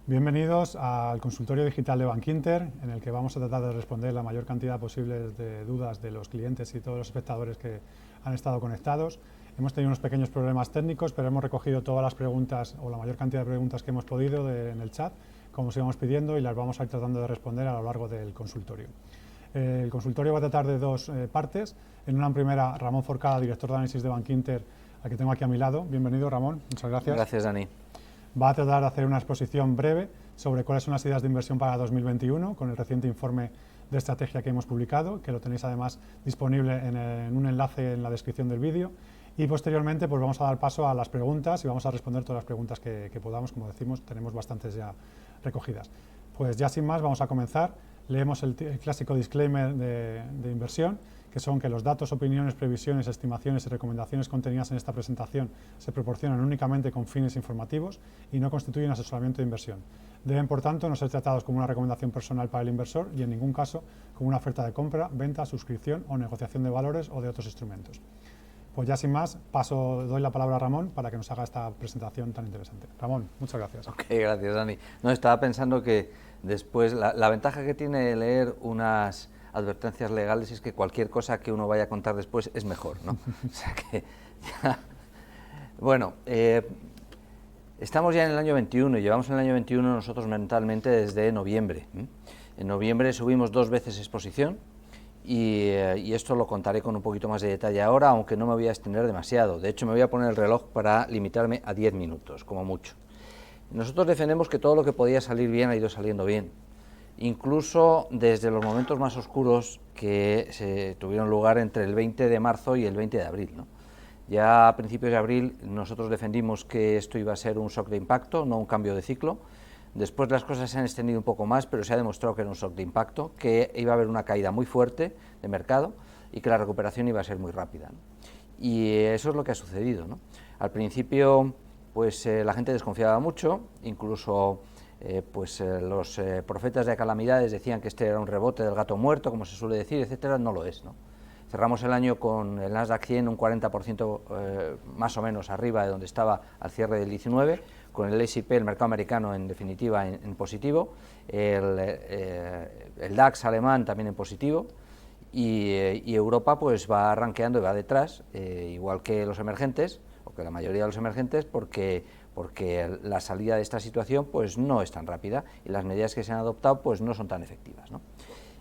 Bienvenidos al consultorio digital de Bankinter, en el que vamos a tratar de responder la mayor cantidad posible de dudas de los clientes y todos los espectadores que han estado conectados. Hemos tenido unos pequeños problemas técnicos, pero hemos recogido todas las preguntas o la mayor cantidad de preguntas que hemos podido en el chat, como os íbamos pidiendo, y las vamos a ir tratando de responder a lo largo del consultorio. El consultorio va a tratar de dos partes. En una primera, Ramón Forcada, director de análisis de Bankinter, al que tengo aquí a mi lado. Bienvenido, Ramón. Muchas gracias. Gracias, Dani. Va a tratar de hacer una exposición breve sobre cuáles son las ideas de inversión para 2021, con el reciente informe de estrategia que hemos publicado, que lo tenéis además disponible en un enlace en la descripción del vídeo. Y posteriormente pues vamos a dar paso a las preguntas y vamos a responder todas las preguntas que podamos. Como decimos, tenemos bastantes ya recogidas. Pues ya sin más, vamos a comenzar. Leemos el clásico disclaimer de inversión, que son que los datos, opiniones, previsiones, estimaciones y recomendaciones contenidas en esta presentación se proporcionan únicamente con fines informativos y no constituyen asesoramiento de inversión. Deben, por tanto, no ser tratados como una recomendación personal para el inversor y, en ningún caso, como una oferta de compra, venta, suscripción o negociación de valores o de otros instrumentos. Pues ya sin más, doy la palabra a Ramón para que nos haga esta presentación tan interesante. Ramón, muchas gracias. Ok, gracias, Dani. No, estaba pensando que después, la ventaja que tiene leer unas advertencias legales es que cualquier cosa que uno vaya a contar después es mejor, ¿no? O sea que ya. Bueno, estamos ya en el año 21 y llevamos en el año 21 nosotros mentalmente desde noviembre. En noviembre subimos 2 veces exposición y esto lo contaré con un poquito más de detalle ahora, aunque no me voy a extender demasiado. De hecho, me voy a poner el reloj para limitarme a 10 minutos, como mucho. Nosotros defendemos que todo lo que podía salir bien ha ido saliendo bien, incluso desde los momentos más oscuros que se tuvieron lugar entre el 20 de marzo y el 20 de abril, ¿no? Ya a principios de abril nosotros defendimos que esto iba a ser un shock de impacto, no un cambio de ciclo. Después las cosas se han extendido un poco más, pero se ha demostrado que era un shock de impacto, que iba a haber una caída muy fuerte de mercado y que la recuperación iba a ser muy rápida, ¿no? Y eso es lo que ha sucedido, ¿no? Al principio pues la gente desconfiaba mucho, incluso los profetas de calamidades decían que este era un rebote del gato muerto, como se suele decir, etcétera. No lo es, ¿no? Cerramos el año con el Nasdaq 100 un 40% más o menos arriba de donde estaba al cierre del 19, con el S&P, el mercado americano, en definitiva en positivo, el DAX alemán también en positivo, y Europa pues va rankeando y va detrás, igual que los emergentes, o que la mayoría de los emergentes, porque la salida de esta situación pues no es tan rápida y las medidas que se han adoptado pues no son tan efectivas, ¿no?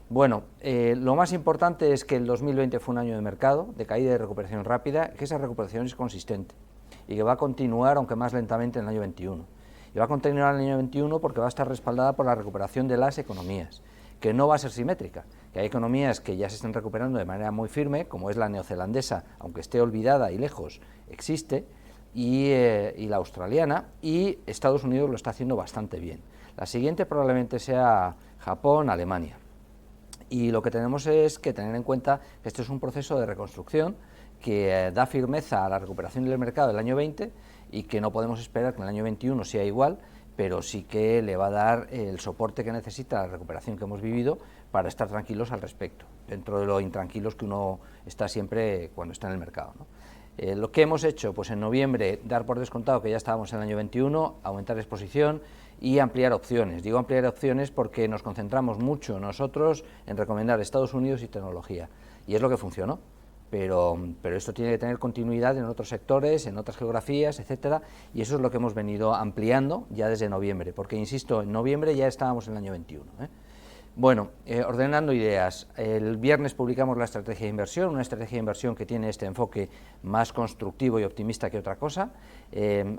Bueno, lo más importante es que el 2020 fue un año de mercado, de caída y de recuperación rápida, que esa recuperación es consistente y que va a continuar, aunque más lentamente, en el año 21. Y va a continuar en el año 21 porque va a estar respaldada por la recuperación de las economías, que no va a ser simétrica, que hay economías que ya se están recuperando de manera muy firme, como es la neozelandesa, aunque esté olvidada y lejos, existe, y la australiana, y Estados Unidos lo está haciendo bastante bien. La siguiente probablemente sea Japón, Alemania. Y lo que tenemos es que tener en cuenta que esto es un proceso de reconstrucción que da firmeza a la recuperación del mercado del año 20 y que no podemos esperar que en el año 21 sea igual, pero sí que le va a dar el soporte que necesita la recuperación que hemos vivido para estar tranquilos al respecto, dentro de lo intranquilos que uno está siempre cuando está en el mercado, ¿no? Lo que hemos hecho, pues en noviembre, dar por descontado que ya estábamos en el año 21, aumentar exposición y ampliar opciones. Digo ampliar opciones porque nos concentramos mucho nosotros en recomendar Estados Unidos y tecnología, y es lo que funcionó. Pero esto tiene que tener continuidad en otros sectores, en otras geografías, etcétera, y eso es lo que hemos venido ampliando ya desde noviembre, porque, insisto, en noviembre ya estábamos en el año 21, ¿eh? Bueno, ordenando ideas, el viernes publicamos la estrategia de inversión, una estrategia de inversión que tiene este enfoque más constructivo y optimista que otra cosa.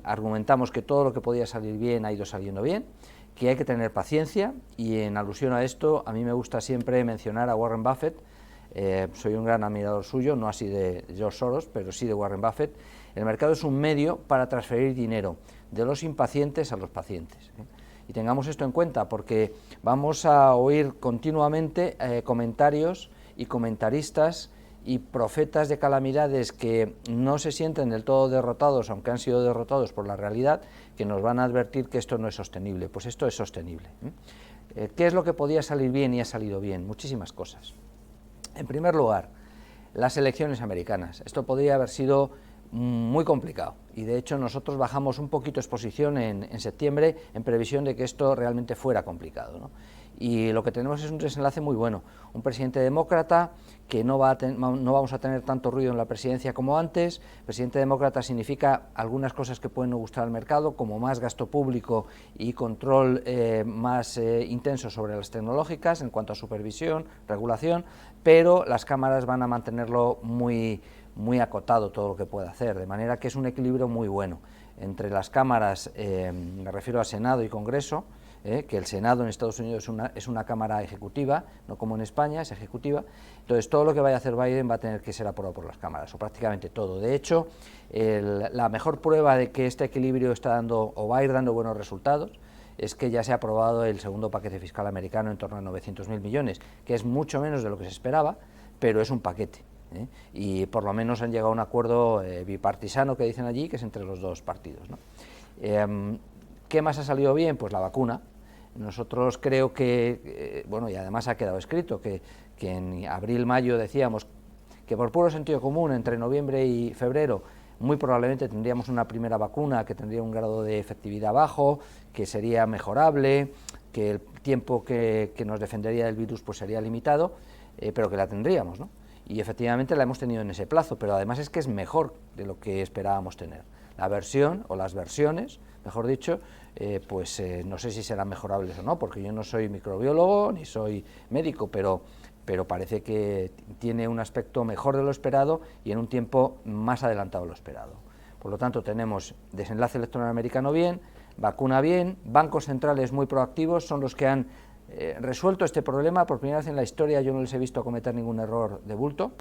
Argumentamos que todo lo que podía salir bien ha ido saliendo bien, que hay que tener paciencia, y en alusión a esto, a mí me gusta siempre mencionar a Warren Buffett. Soy un gran admirador suyo, no así de George Soros, pero sí de Warren Buffett. El mercado es un medio para transferir dinero de los impacientes a los pacientes, ¿eh? Y tengamos esto en cuenta porque vamos a oír continuamente comentarios y comentaristas y profetas de calamidades que no se sienten del todo derrotados, aunque han sido derrotados por la realidad, que nos van a advertir que esto no es sostenible. Pues esto es sostenible, ¿eh? ¿Qué es lo que podía salir bien y ha salido bien? Muchísimas cosas. En primer lugar, las elecciones americanas. Esto podría haber sido muy complicado, y de hecho nosotros bajamos un poquito exposición en septiembre en previsión de que esto realmente fuera complicado, ¿no? Y lo que tenemos es un desenlace muy bueno, un presidente demócrata que no vamos a tener tanto ruido en la presidencia como antes. Presidente demócrata significa algunas cosas que pueden no gustar al mercado, como más gasto público y control más intenso sobre las tecnológicas en cuanto a supervisión, regulación, pero las cámaras van a mantenerlo muy acotado todo lo que pueda hacer, de manera que es un equilibrio muy bueno entre las cámaras, me refiero a Senado y Congreso, que el Senado en Estados Unidos es una cámara ejecutiva, no como en España, es ejecutiva. Entonces todo lo que vaya a hacer Biden va a tener que ser aprobado por las cámaras, o prácticamente todo. De hecho, la mejor prueba de que este equilibrio está dando o va a ir dando buenos resultados es que ya se ha aprobado el segundo paquete fiscal americano en torno a 900.000 millones, que es mucho menos de lo que se esperaba, pero es un paquete. Y por lo menos han llegado a un acuerdo bipartisano, que dicen allí, que es entre los dos partidos, ¿no? ¿Qué más ha salido bien? Pues la vacuna. Nosotros creo que, bueno, y además ha quedado escrito, que en abril-mayo decíamos que por puro sentido común, entre noviembre y febrero, muy probablemente tendríamos una primera vacuna que tendría un grado de efectividad bajo, que sería mejorable, que el tiempo que nos defendería del virus pues sería limitado, pero que la tendríamos, ¿no? Y efectivamente la hemos tenido en ese plazo, pero además es que es mejor de lo que esperábamos tener. La versión, o las versiones, mejor dicho, no sé si serán mejorables o no, porque yo no soy microbiólogo ni soy médico, pero parece que tiene un aspecto mejor de lo esperado y en un tiempo más adelantado de lo esperado. Por lo tanto, tenemos desenlace electoral americano bien, vacuna bien, bancos centrales muy proactivos, son los que han resuelto este problema. Por primera vez en la historia yo no les he visto cometer ningún error de bulto,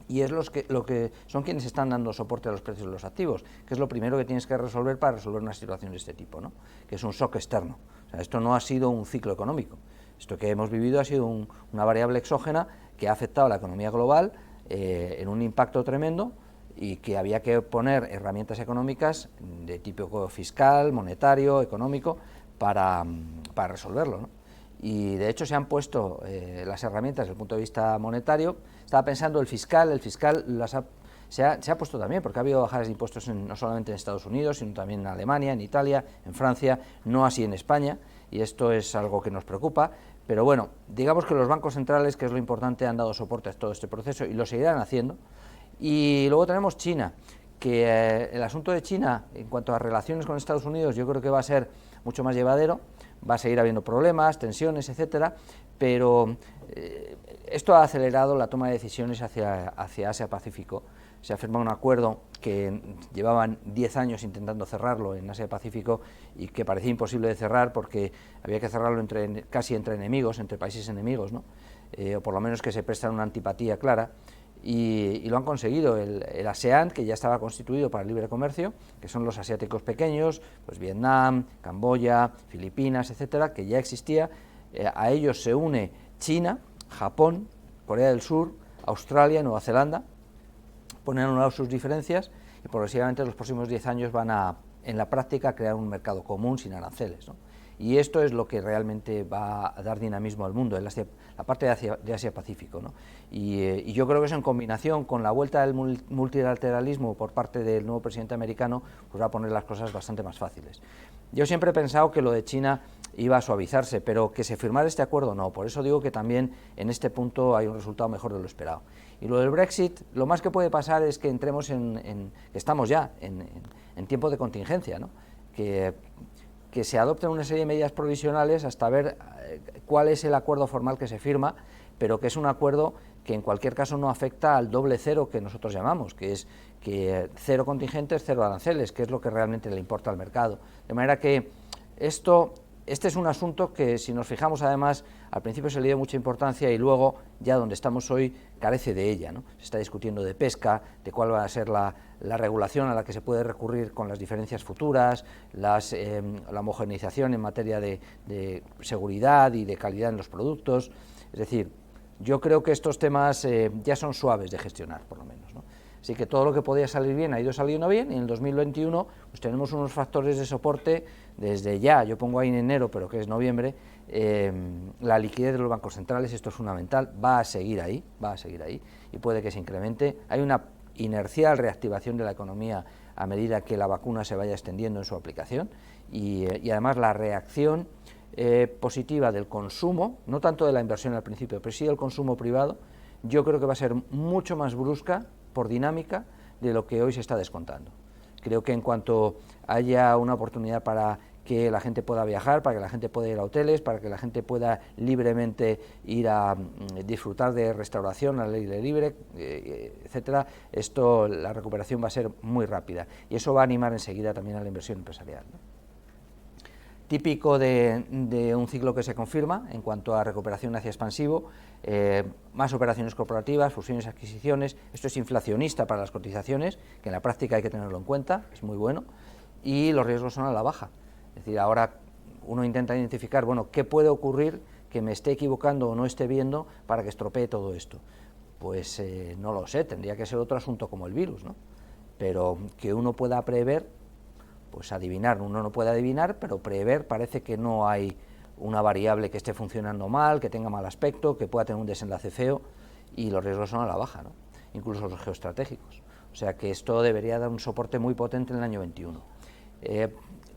y es lo que son quienes están dando soporte a los precios de los activos, que es lo primero que tienes que resolver para resolver una situación de este tipo, ¿no? Que es un shock externo. O sea, esto no ha sido un ciclo económico, esto que hemos vivido ha sido una variable exógena que ha afectado a la economía global en un impacto tremendo, y que había que poner herramientas económicas de tipo fiscal, monetario, económico, para resolverlo, ¿no? Y de hecho se han puesto las herramientas desde el punto de vista monetario. Estaba pensando el fiscal se ha puesto también, porque ha habido bajadas de impuestos no solamente en Estados Unidos, sino también en Alemania, en Italia, en Francia, no así en España, y esto es algo que nos preocupa. Pero bueno, digamos que los bancos centrales, que es lo importante, han dado soporte a todo este proceso y lo seguirán haciendo. Y luego tenemos China, que el asunto de China, en cuanto a relaciones con Estados Unidos, yo creo que va a ser mucho más llevadero. Va a seguir habiendo problemas, tensiones, etcétera, pero esto ha acelerado la toma de decisiones hacia Asia-Pacífico. Se ha firmado un acuerdo que llevaban 10 años intentando cerrarlo en Asia-Pacífico y que parecía imposible de cerrar porque había que cerrarlo casi entre enemigos, entre países enemigos, ¿no? O por lo menos que se prestan una antipatía clara. Y lo han conseguido. El ASEAN, que ya estaba constituido para el libre comercio, que son los asiáticos pequeños, pues Vietnam, Camboya, Filipinas, etcétera, que ya existía. A ellos se une China, Japón, Corea del Sur, Australia, Nueva Zelanda. Ponen a un lado sus diferencias y progresivamente en los próximos 10 años van a, en la práctica, crear un mercado común sin aranceles, ¿no? Y esto es lo que realmente va a dar dinamismo al mundo, la parte de Asia-Pacífico, ¿no? Y yo creo que eso, en combinación con la vuelta del multilateralismo por parte del nuevo presidente americano, pues va a poner las cosas bastante más fáciles. Yo siempre he pensado que lo de China iba a suavizarse, pero que se firmara este acuerdo no. Por eso digo que también en este punto hay un resultado mejor de lo esperado. Y lo del Brexit, lo más que puede pasar es que entremos que estamos ya en tiempo de contingencia, ¿no? Que se adopten una serie de medidas provisionales hasta ver cuál es el acuerdo formal que se firma, pero que es un acuerdo que en cualquier caso no afecta al doble cero que nosotros llamamos, que es que cero contingentes, cero aranceles, que es lo que realmente le importa al mercado. De manera que este es un asunto que, si nos fijamos, además, al principio se le dio mucha importancia y luego, ya donde estamos hoy, carece de ella, ¿no? Se está discutiendo de pesca, de cuál va a ser la regulación a la que se puede recurrir con las diferencias futuras, la homogeneización en materia de seguridad y de calidad en los productos. Es decir, yo creo que estos temas ya son suaves de gestionar, por lo menos, ¿no? Así que todo lo que podía salir bien ha ido saliendo bien, y en el 2021 pues tenemos unos factores de soporte desde ya, yo pongo ahí en enero, pero que es noviembre. La liquidez de los bancos centrales, esto es fundamental, va a seguir ahí, y puede que se incremente. Hay una inercial reactivación de la economía a medida que la vacuna se vaya extendiendo en su aplicación y además la reacción positiva del consumo, no tanto de la inversión al principio, pero sí del consumo privado, yo creo que va a ser mucho más brusca por dinámica de lo que hoy se está descontando. Creo que en cuanto haya una oportunidad para que la gente pueda viajar, para que la gente pueda ir a hoteles, para que la gente pueda libremente ir a disfrutar de restauración al aire libre, etcétera, la recuperación va a ser muy rápida y eso va a animar enseguida también a la inversión empresarial, ¿no? Típico de un ciclo que se confirma en cuanto a recuperación hacia expansivo, más operaciones corporativas, fusiones, adquisiciones, esto es inflacionista para las cotizaciones, que en la práctica hay que tenerlo en cuenta, es muy bueno, y los riesgos son a la baja. Es decir, ahora uno intenta identificar, bueno, ¿qué puede ocurrir que me esté equivocando o no esté viendo para que estropee todo esto? Pues no lo sé, tendría que ser otro asunto como el virus, ¿no? Pero que uno pueda prever, pues adivinar, uno no puede adivinar, pero prever parece que no hay una variable que esté funcionando mal, que tenga mal aspecto, que pueda tener un desenlace feo, y los riesgos son a la baja, ¿no? Incluso los geoestratégicos. O sea que esto debería dar un soporte muy potente en el año 21.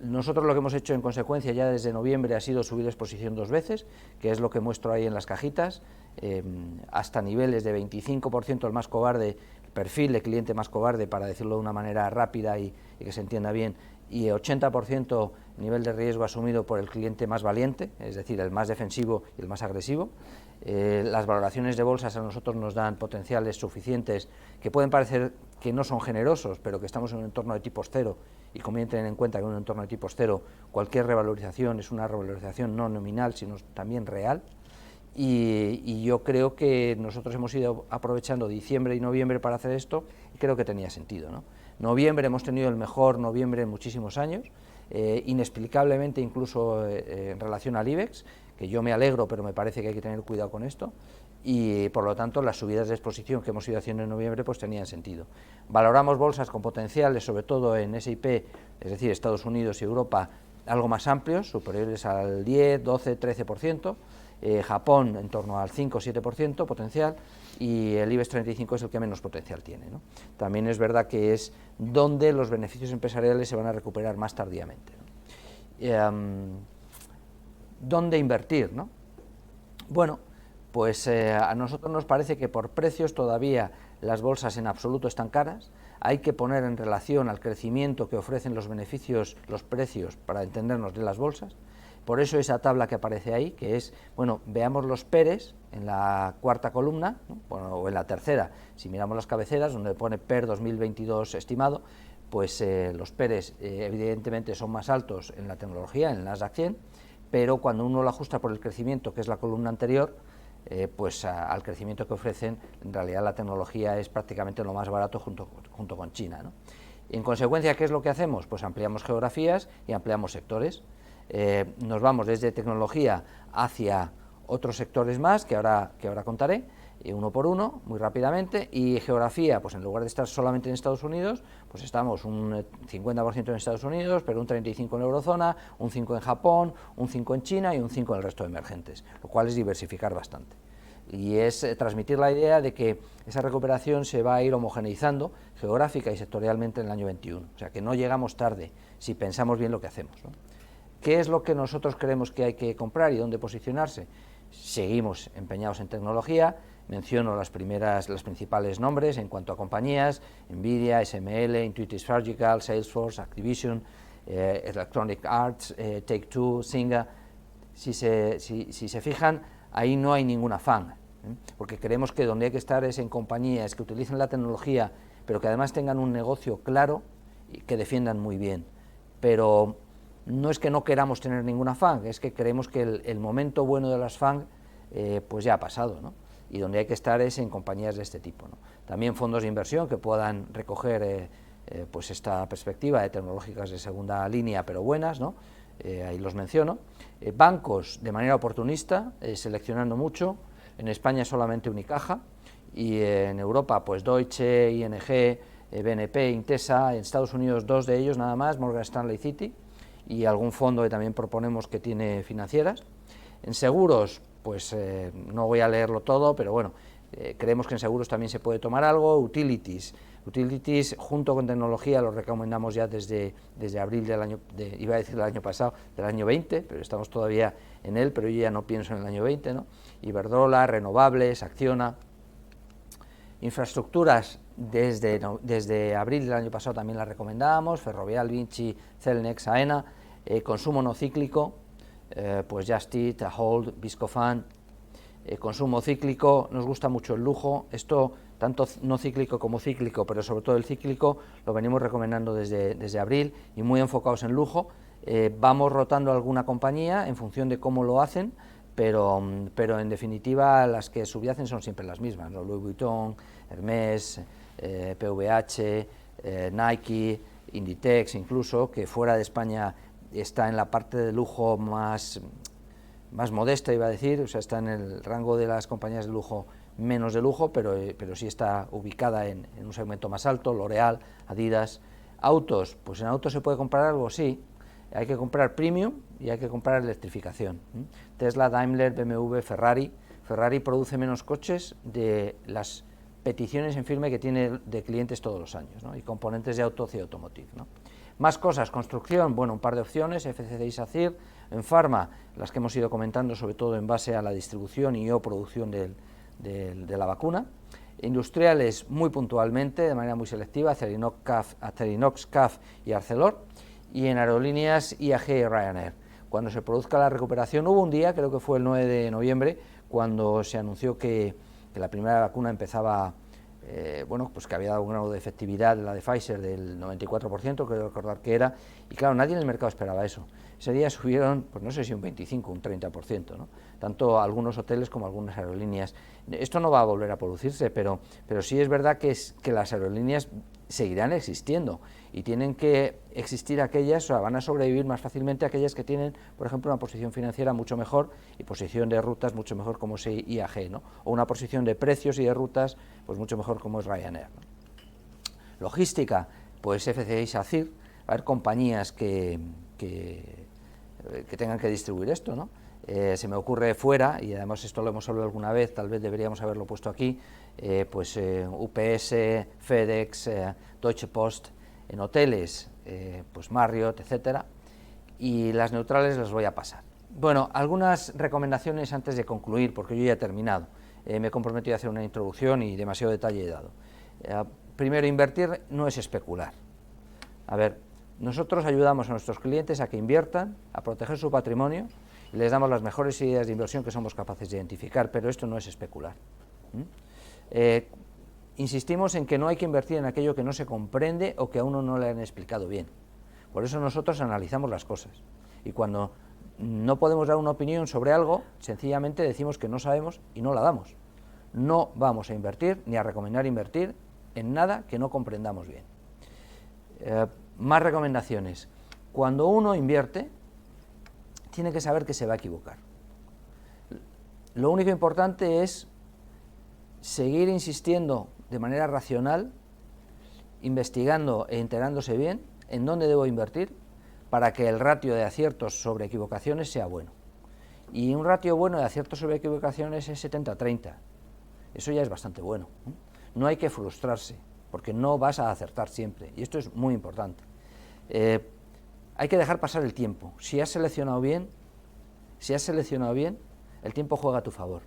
Nosotros lo que hemos hecho en consecuencia ya desde noviembre ha sido subir exposición 2 veces, que es lo que muestro ahí en las cajitas, hasta niveles de 25% el más cobarde, perfil de cliente más cobarde, para decirlo de una manera rápida y que se entienda bien, y 80% nivel de riesgo asumido por el cliente más valiente, es decir, el más defensivo y el más agresivo. Las valoraciones de bolsas a nosotros nos dan potenciales suficientes que pueden parecer que no son generosos, pero que estamos en un entorno de tipos cero y conviene tener en cuenta que en un entorno de tipos cero cualquier revalorización es una revalorización no nominal, sino también real. Y yo creo que nosotros hemos ido aprovechando diciembre y noviembre para hacer esto y creo que tenía sentido, ¿no? Noviembre hemos tenido el mejor noviembre en muchísimos años, inexplicablemente incluso en relación al IBEX, que yo me alegro, pero me parece que hay que tener cuidado con esto, y por lo tanto las subidas de exposición que hemos ido haciendo en noviembre pues tenían sentido. Valoramos bolsas con potenciales, sobre todo en S&P, es decir, Estados Unidos y Europa, algo más amplios, superiores al 10, 12, 13%, Japón en torno al 5 o 7% potencial, y el IBEX 35 es el que menos potencial tiene, ¿no? También es verdad que es donde los beneficios empresariales se van a recuperar más tardíamente, ¿no? ¿Dónde invertir, no? Bueno, pues a nosotros nos parece que por precios todavía las bolsas en absoluto están caras, hay que poner en relación al crecimiento que ofrecen los beneficios, los precios, para entendernos, de las bolsas. Por eso esa tabla que aparece ahí, que es, bueno, veamos los PERes en la cuarta columna, ¿no? Bueno, o en la tercera, si miramos las cabeceras, donde pone PER 2022 estimado, pues los PERes evidentemente son más altos en la tecnología, en el Nasdaq 100, pero cuando uno lo ajusta por el crecimiento, que es la columna anterior, pues al crecimiento que ofrecen, en realidad la tecnología es prácticamente lo más barato junto con China, ¿no? En consecuencia, ¿qué es lo que hacemos? Pues ampliamos geografías y ampliamos sectores. Nos vamos desde tecnología hacia otros sectores más que ahora contaré, uno por uno, muy rápidamente, y geografía, pues en lugar de estar solamente en Estados Unidos, pues estamos un 50% en Estados Unidos, pero un 35% en la eurozona, un 5% en Japón, un 5% en China y un 5% en el resto de emergentes, lo cual es diversificar bastante. Y es transmitir la idea de que esa recuperación se va a ir homogeneizando geográfica y sectorialmente en el año 21, o sea que no llegamos tarde si pensamos bien lo que hacemos, ¿no? ¿Qué es lo que nosotros creemos que hay que comprar y dónde posicionarse? Seguimos empeñados en tecnología, menciono los principales nombres en cuanto a compañías: Nvidia, SML, Intuitive Surgical, Salesforce, Activision, Electronic Arts, Take-Two, Zynga. Si se fijan, ahí no hay ningún afán, porque creemos que donde hay que estar es en compañías que utilicen la tecnología, pero que además tengan un negocio claro y que defiendan muy bien. Pero no es que no queramos tener ninguna FANG, es que creemos que el momento bueno de las FANG pues ya ha pasado, ¿no? Y donde hay que estar es en compañías de este tipo, ¿no? También fondos de inversión que puedan recoger pues esta perspectiva de tecnológicas de segunda línea, pero buenas, ¿no? Ahí los menciono. Bancos de manera oportunista, seleccionando mucho. En España solamente Unicaja, y en Europa pues Deutsche, ING, BNP, Intesa. En Estados Unidos 2 de ellos nada más, Morgan Stanley, Citi, y algún fondo que también proponemos que tiene financieras. En seguros, pues no voy a leerlo todo, pero bueno, Creemos que en seguros también se puede tomar algo. Utilities junto con tecnología lo recomendamos ya desde abril del año, iba a decir del año pasado, del año 20, pero estamos todavía en él, pero yo ya no pienso en el año 20, ¿no? Iberdrola, renovables, Acciona. Infraestructuras, desde abril del año pasado también las recomendábamos, Ferrovial, Vinci, Celnex, AENA. Consumo no cíclico, pues Just Eat, Ahold, Viscofan. Consumo cíclico, nos gusta mucho el lujo, esto tanto no cíclico como cíclico, pero sobre todo el cíclico lo venimos recomendando desde abril y muy enfocados en lujo. Vamos rotando alguna compañía en función de cómo lo hacen, pero en definitiva las que subyacen son siempre las mismas, ¿no? Louis Vuitton, Hermès, PVH, Nike, Inditex incluso, que fuera de España está en la parte de lujo más modesta, iba a decir, o sea, está en el rango de las compañías de lujo menos de lujo, pero sí está ubicada en un segmento más alto, L'Oréal, Adidas. Autos, pues en autos se puede comprar algo, sí, hay que comprar premium y hay que comprar electrificación. Tesla, Daimler, BMW, Ferrari produce menos coches de las peticiones en firme que tiene de clientes todos los años, ¿no? Y componentes de auto y automotive, ¿no? Más cosas, construcción, bueno, un par de opciones, FCC y SACIR. En farma, las que hemos ido comentando, sobre todo en base a la distribución y o producción de la vacuna. Industriales, muy puntualmente, de manera muy selectiva, Acerinox, CAF y Arcelor. Y en aerolíneas, IAG y Ryanair. Cuando se produzca la recuperación, hubo un día, creo que fue el 9 de noviembre, cuando se anunció que la primera vacuna empezaba, bueno, pues que había dado un grado de efectividad, la de Pfizer, del 94%, creo recordar que era, y claro, nadie en el mercado esperaba eso. Ese día subieron, pues no sé si un 25, un 30%, ¿no? Tanto algunos hoteles como algunas aerolíneas. Esto no va a volver a producirse, pero sí es verdad que las aerolíneas seguirán existiendo y tienen que existir aquellas, o sea, van a sobrevivir más fácilmente aquellas que tienen, por ejemplo, una posición financiera mucho mejor y posición de rutas mucho mejor como es IAG, ¿no? O una posición de precios y de rutas pues mucho mejor como es Ryanair, ¿no? Logística, pues FCA y SACIR, va a haber compañías que tengan que distribuir esto, ¿no? Se me ocurre fuera, y además esto lo hemos hablado alguna vez, tal vez deberíamos haberlo puesto aquí, UPS, FedEx, Deutsche Post. En hoteles, pues Marriott, etcétera, y las neutrales las voy a pasar. Bueno, algunas recomendaciones antes de concluir, porque yo ya he terminado. Me he comprometido a hacer una introducción y demasiado detalle he dado. Primero, invertir no es especular. A ver, nosotros ayudamos a nuestros clientes a que inviertan, a proteger su patrimonio, y les damos las mejores ideas de inversión que somos capaces de identificar, pero esto no es especular. Insistimos en que no hay que invertir en aquello que no se comprende o que a uno no le han explicado bien. Por eso nosotros analizamos las cosas. Y cuando no podemos dar una opinión sobre algo, sencillamente decimos que no sabemos y no la damos. No vamos a invertir ni a recomendar invertir en nada que no comprendamos bien. Más recomendaciones. Cuando uno invierte, tiene que saber que se va a equivocar. Lo único importante es seguir insistiendo de manera racional, investigando e enterándose bien en dónde debo invertir para que el ratio de aciertos sobre equivocaciones sea bueno. Y un ratio bueno de aciertos sobre equivocaciones es 70-30. Eso ya es bastante bueno. No hay que frustrarse, porque no vas a acertar siempre, y esto es muy importante. Hay que dejar pasar el tiempo. Si has seleccionado bien, el tiempo juega a tu favor.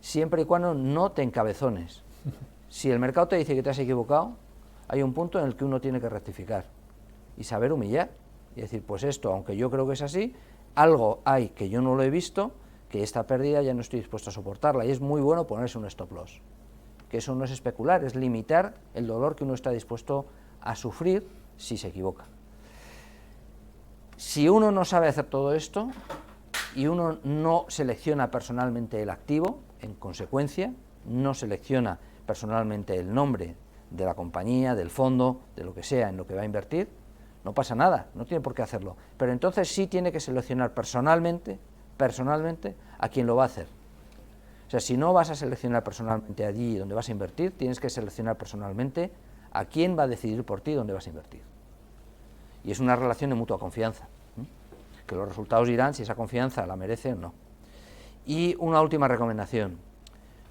Siempre y cuando no te encabezones. Si el mercado te dice que te has equivocado, hay un punto en el que uno tiene que rectificar y saber humillar y decir, pues esto, aunque yo creo que es así, algo hay que yo no lo he visto, que esta pérdida ya no estoy dispuesto a soportarla, y es muy bueno ponerse un stop loss, que eso no es especular, es limitar el dolor que uno está dispuesto a sufrir si se equivoca. Si uno no sabe hacer todo esto y uno no selecciona personalmente el activo, en consecuencia, no selecciona personalmente el nombre de la compañía, del fondo, de lo que sea en lo que va a invertir, no pasa nada, no tiene por qué hacerlo, pero entonces sí tiene que seleccionar personalmente a quien lo va a hacer. O sea, si no vas a seleccionar personalmente allí donde vas a invertir, tienes que seleccionar personalmente a quién va a decidir por ti dónde vas a invertir. Y es una relación de mutua confianza, que los resultados dirán si esa confianza la merece o no. Y una última recomendación.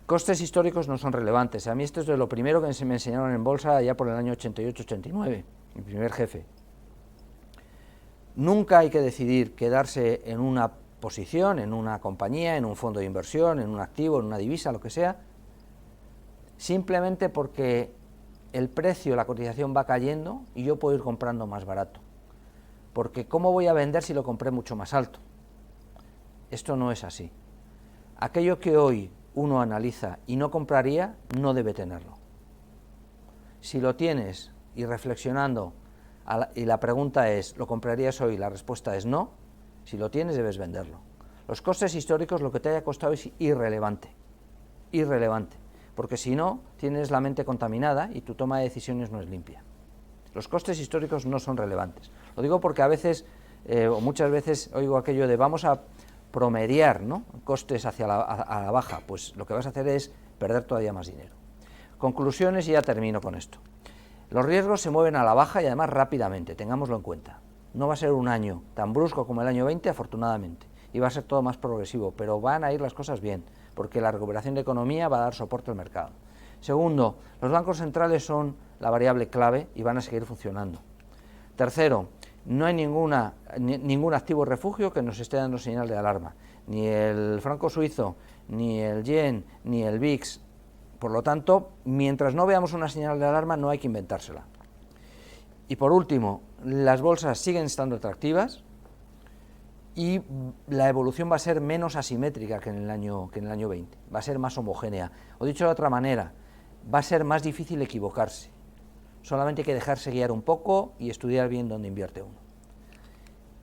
Costes históricos no son relevantes. A mí esto es de lo primero que me enseñaron en bolsa ya por el año 88-89, mi primer jefe. Nunca hay que decidir quedarse en una posición, en una compañía, en un fondo de inversión, en un activo, en una divisa, lo que sea, simplemente porque el precio, la cotización va cayendo y yo puedo ir comprando más barato. Porque ¿cómo voy a vender si lo compré mucho más alto? Esto no es así. Aquello que hoy uno analiza y no compraría, no debe tenerlo. Si lo tienes y reflexionando, y la pregunta es, ¿lo comprarías hoy? La respuesta es no. Si lo tienes, debes venderlo. Los costes históricos, lo que te haya costado es irrelevante. Irrelevante. Porque si no, tienes la mente contaminada y tu toma de decisiones no es limpia. Los costes históricos no son relevantes. Lo digo porque a veces, o muchas veces, oigo aquello de vamos a promediar, ¿no?, costes a la baja. Pues lo que vas a hacer es perder todavía más dinero. Conclusiones y ya termino con esto. Los riesgos se mueven a la baja y además rápidamente, tengámoslo en cuenta. No va a ser un año tan brusco como el año 20, afortunadamente, y va a ser todo más progresivo, pero van a ir las cosas bien, porque la recuperación de economía va a dar soporte al mercado. Segundo, los bancos centrales son la variable clave y van a seguir funcionando. Tercero, no hay ningún activo refugio que nos esté dando señal de alarma, ni el franco suizo, ni el yen, ni el VIX. Por lo tanto, mientras no veamos una señal de alarma, no hay que inventársela. Y por último, las bolsas siguen estando atractivas y la evolución va a ser menos asimétrica que en el año 20, va a ser más homogénea. O dicho de otra manera, va a ser más difícil equivocarse. Solamente hay que dejarse guiar un poco y estudiar bien dónde invierte uno.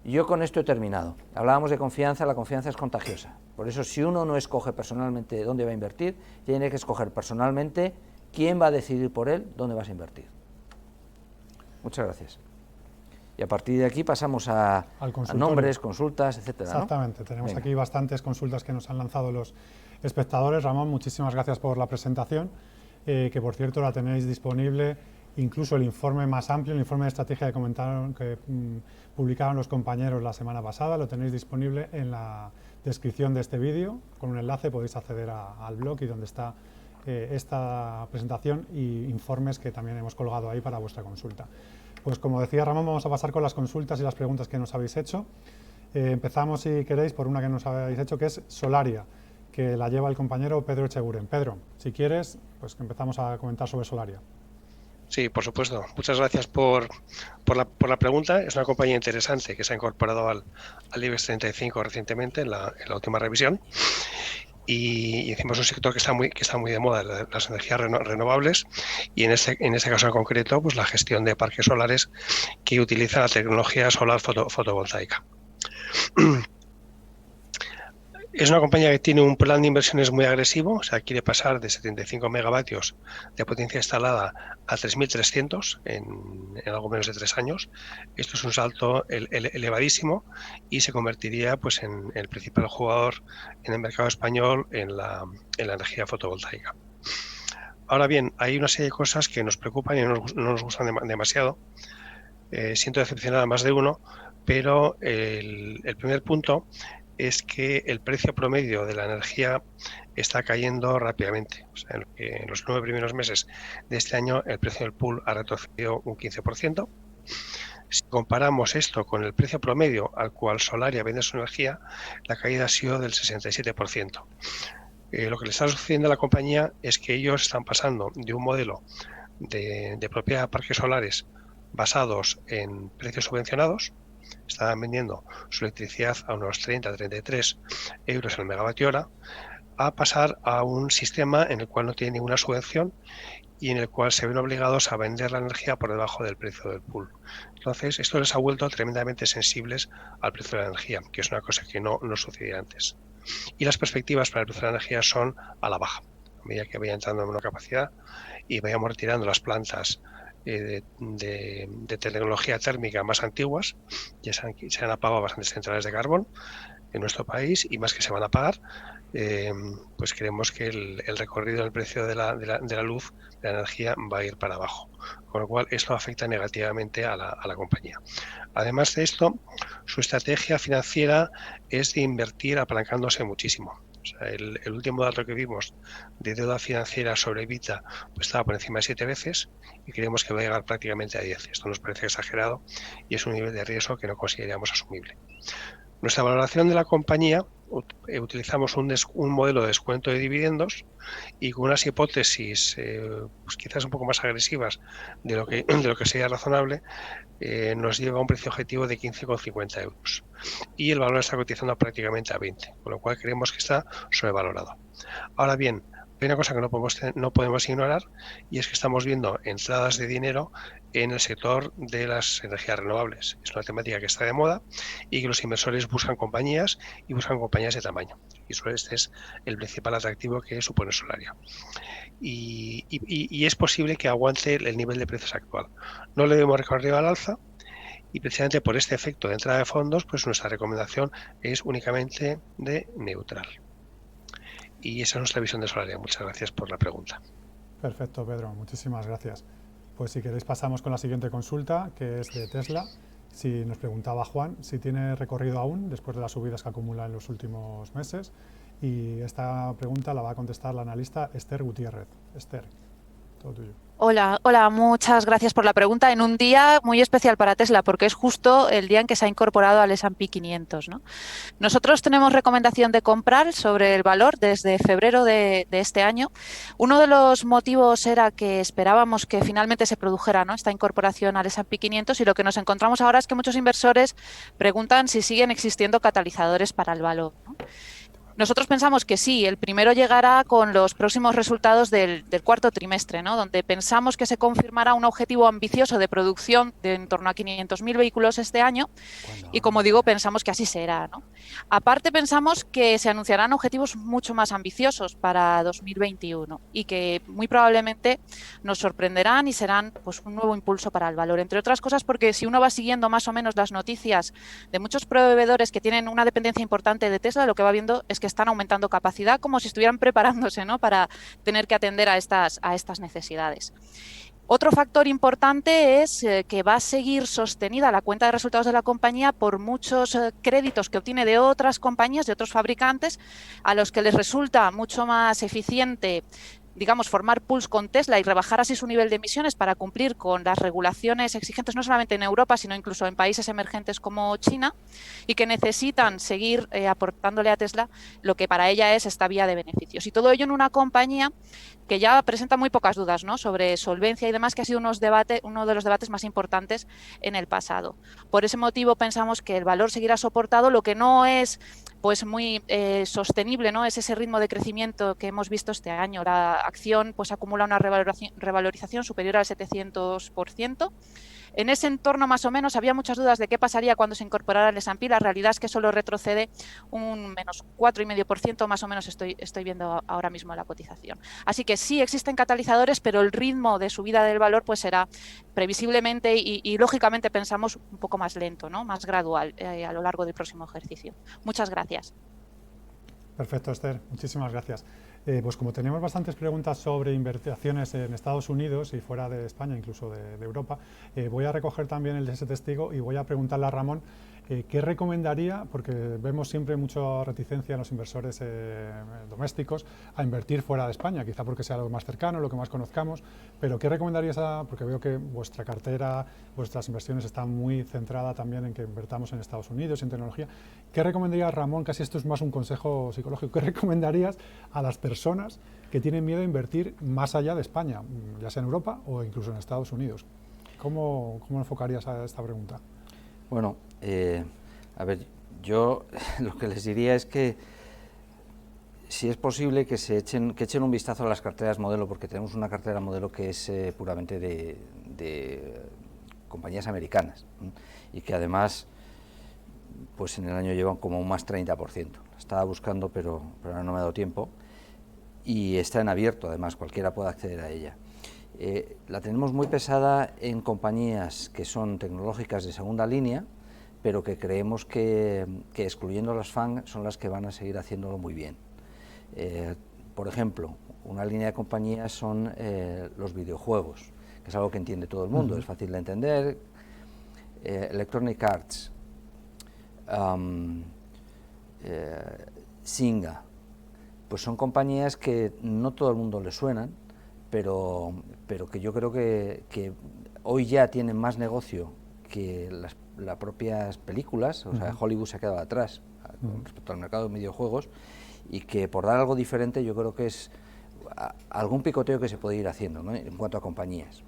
Yo con esto he terminado. Hablábamos de confianza, la confianza es contagiosa. Por eso, si uno no escoge personalmente dónde va a invertir, tiene que escoger personalmente quién va a decidir por él dónde vas a invertir. Muchas gracias. Y a partir de aquí pasamos a nombres, consultas, etcétera, Exactamente. ¿No? Tenemos aquí bastantes consultas que nos han lanzado los espectadores. Ramón, muchísimas gracias por la presentación, que por cierto la tenéis disponible, incluso el informe más amplio, el informe de estrategia que publicaron los compañeros la semana pasada, lo tenéis disponible en la descripción de este vídeo. Con un enlace podéis acceder al blog y donde está esta presentación y informes que también hemos colgado ahí para vuestra consulta. Pues como decía Ramón, vamos a pasar con las consultas y las preguntas que nos habéis hecho. Empezamos, si queréis, por una que nos habéis hecho, que es Solaria, que la lleva el compañero Pedro Echeguren. Pedro, si quieres, pues empezamos a comentar sobre Solaria. Sí, por supuesto. Muchas gracias por la pregunta. Es una compañía interesante que se ha incorporado al IBEX 35 recientemente en la última revisión. Y encima es un sector que está muy de moda, las energías renovables, y en este caso en concreto, pues la gestión de parques solares que utilizan la tecnología solar fotovoltaica. Es una compañía que tiene un plan de inversiones muy agresivo, o sea, quiere pasar de 75 megavatios de potencia instalada a 3.300 en algo menos de 3 años. Esto es un salto elevadísimo y se convertiría pues en el principal jugador en el mercado español en la energía fotovoltaica. Ahora bien, hay una serie de cosas que nos preocupan y no nos gustan demasiado. Siento decepcionar a más de uno, pero el primer punto es que el precio promedio de la energía está cayendo rápidamente. O sea, en los 9 primeros meses de este año el precio del pool ha retrocedido un 15%. Si comparamos esto con el precio promedio al cual Solaria vende su energía, la caída ha sido del 67%. Lo que le está sucediendo a la compañía es que ellos están pasando de un modelo de propiedad de parques solares basados en precios subvencionados. Estaban vendiendo su electricidad a unos 30-33 euros el megavatio hora, a pasar a un sistema en el cual no tiene ninguna subvención y en el cual se ven obligados a vender la energía por debajo del precio del pool. Entonces, esto les ha vuelto tremendamente sensibles al precio de la energía, que es una cosa que no sucedía antes. Y las perspectivas para el precio de la energía son a la baja. A medida que vaya entrando en una capacidad y vayamos retirando las plantas de tecnología térmica más antiguas, ya se han apagado bastantes centrales de carbón en nuestro país y más que se van a apagar, pues creemos que el recorrido del precio de la luz, de la energía, va a ir para abajo, con lo cual esto afecta negativamente a la compañía. Además de esto, su estrategia financiera es de invertir apalancándose muchísimo. O sea, el último dato que vimos de deuda financiera sobre EBITDA pues estaba por encima de 7 veces y creemos que va a llegar prácticamente a 10. Esto nos parece exagerado y es un nivel de riesgo que no consideraríamos asumible. Nuestra valoración de la compañía, utilizamos un modelo de descuento de dividendos y con unas hipótesis pues quizás un poco más agresivas de lo que sería razonable, nos lleva a un precio objetivo de 15,50 euros y el valor está cotizando prácticamente a 20, con lo cual creemos que está sobrevalorado. Ahora bien, hay una cosa que no podemos ignorar y es que estamos viendo entradas de dinero en el sector de las energías renovables. Es una temática que está de moda y que los inversores buscan compañías y buscan compañías de tamaño. Y este es el principal atractivo que supone Solaria. Y es posible que aguante el nivel de precios actual. No le debemos recorrer al alza y precisamente por este efecto de entrada de fondos, pues nuestra recomendación es únicamente de neutral. Y esa es nuestra visión de Solaria. Muchas gracias por la pregunta. Perfecto, Pedro, muchísimas gracias. Pues si queréis pasamos con la siguiente consulta, que es de Tesla. Si nos preguntaba Juan si tiene recorrido aún después de las subidas que acumula en los últimos meses. Y esta pregunta la va a contestar la analista Esther Gutiérrez. Esther, todo tuyo. Hola, muchas gracias por la pregunta. En un día muy especial para Tesla, porque es justo el día en que se ha incorporado al S&P 500, ¿no? Nosotros tenemos recomendación de comprar sobre el valor desde febrero de este año. Uno de los motivos era que esperábamos que finalmente se produjera, ¿no?, esta incorporación al S&P 500 y lo que nos encontramos ahora es que muchos inversores preguntan si siguen existiendo catalizadores para el valor, ¿no? Nosotros pensamos que sí, el primero llegará con los próximos resultados del cuarto trimestre, ¿no?, donde pensamos que se confirmará un objetivo ambicioso de producción de en torno a 500.000 vehículos este año y, como digo, pensamos que así será, ¿no? Aparte, pensamos que se anunciarán objetivos mucho más ambiciosos para 2021 y que muy probablemente nos sorprenderán y serán pues un nuevo impulso para el valor, entre otras cosas porque si uno va siguiendo más o menos las noticias de muchos proveedores que tienen una dependencia importante de Tesla, lo que va viendo es que están aumentando capacidad como si estuvieran preparándose, ¿no?, para tener que atender a estas necesidades. Otro factor importante es que va a seguir sostenida la cuenta de resultados de la compañía por muchos créditos que obtiene de otras compañías, de otros fabricantes, a los que les resulta mucho más eficiente, digamos, formar pools con Tesla y rebajar así su nivel de emisiones para cumplir con las regulaciones exigentes no solamente en Europa, sino incluso en países emergentes como China, y que necesitan seguir aportándole a Tesla lo que para ella es esta vía de beneficios. Y todo ello en una compañía que ya presenta muy pocas dudas, ¿no?, sobre solvencia y demás, que ha sido uno de los debates más importantes en el pasado. Por ese motivo pensamos que el valor seguirá soportado, lo que no es pues muy sostenible, ¿no?, es ese ritmo de crecimiento que hemos visto este año. La acción pues acumula una revalorización superior al 700%. En ese entorno, más o menos, había muchas dudas de qué pasaría cuando se incorporara el S&P. La realidad es que solo retrocede un menos 4,5%, más o menos estoy viendo ahora mismo la cotización. Así que sí existen catalizadores, pero el ritmo de subida del valor pues será previsiblemente y lógicamente pensamos un poco más lento, ¿no?, más gradual a lo largo del próximo ejercicio. Muchas gracias. Perfecto, Esther. Muchísimas gracias. Pues como tenemos bastantes preguntas sobre inversiones en Estados Unidos y fuera de España, incluso de Europa, voy a recoger también el de ese testigo y voy a preguntarle a Ramón qué recomendaría, porque vemos siempre mucha reticencia en los inversores domésticos a invertir fuera de España, quizá porque sea lo más cercano, lo que más conozcamos, pero ¿qué recomendarías? Porque veo que vuestra cartera, vuestras inversiones están muy centradas también en que invertamos en Estados Unidos, en tecnología. ¿Qué recomendarías, Ramón? Casi esto es más un consejo psicológico. ¿Qué recomendarías a las personas que tienen miedo a invertir más allá de España, ya sea en Europa o incluso en Estados Unidos? ¿Cómo enfocarías a esta pregunta? Bueno, a ver, yo lo que les diría es que si es posible que echen un vistazo a las carteras modelo, porque tenemos una cartera modelo que es puramente de compañías americanas, ¿no?, y que además pues en el año llevan como un más 30%. La estaba buscando, pero ahora no me ha dado tiempo, y está en abierto, además cualquiera puede acceder a ella. La tenemos muy pesada en compañías que son tecnológicas de segunda línea, pero que creemos que excluyendo las FANG son las que van a seguir haciéndolo muy bien. Por ejemplo, una línea de compañías son los videojuegos, que es algo que entiende todo el mundo, es fácil de entender. Electronic Arts, Singa, pues son compañías que no todo el mundo les suenan, pero que yo creo que hoy ya tienen más negocio que las propias películas. O sea, Hollywood se ha quedado atrás con respecto al mercado de videojuegos, y que por dar algo diferente yo creo que es algún picoteo que se puede ir haciendo, ¿no?, en cuanto a compañías.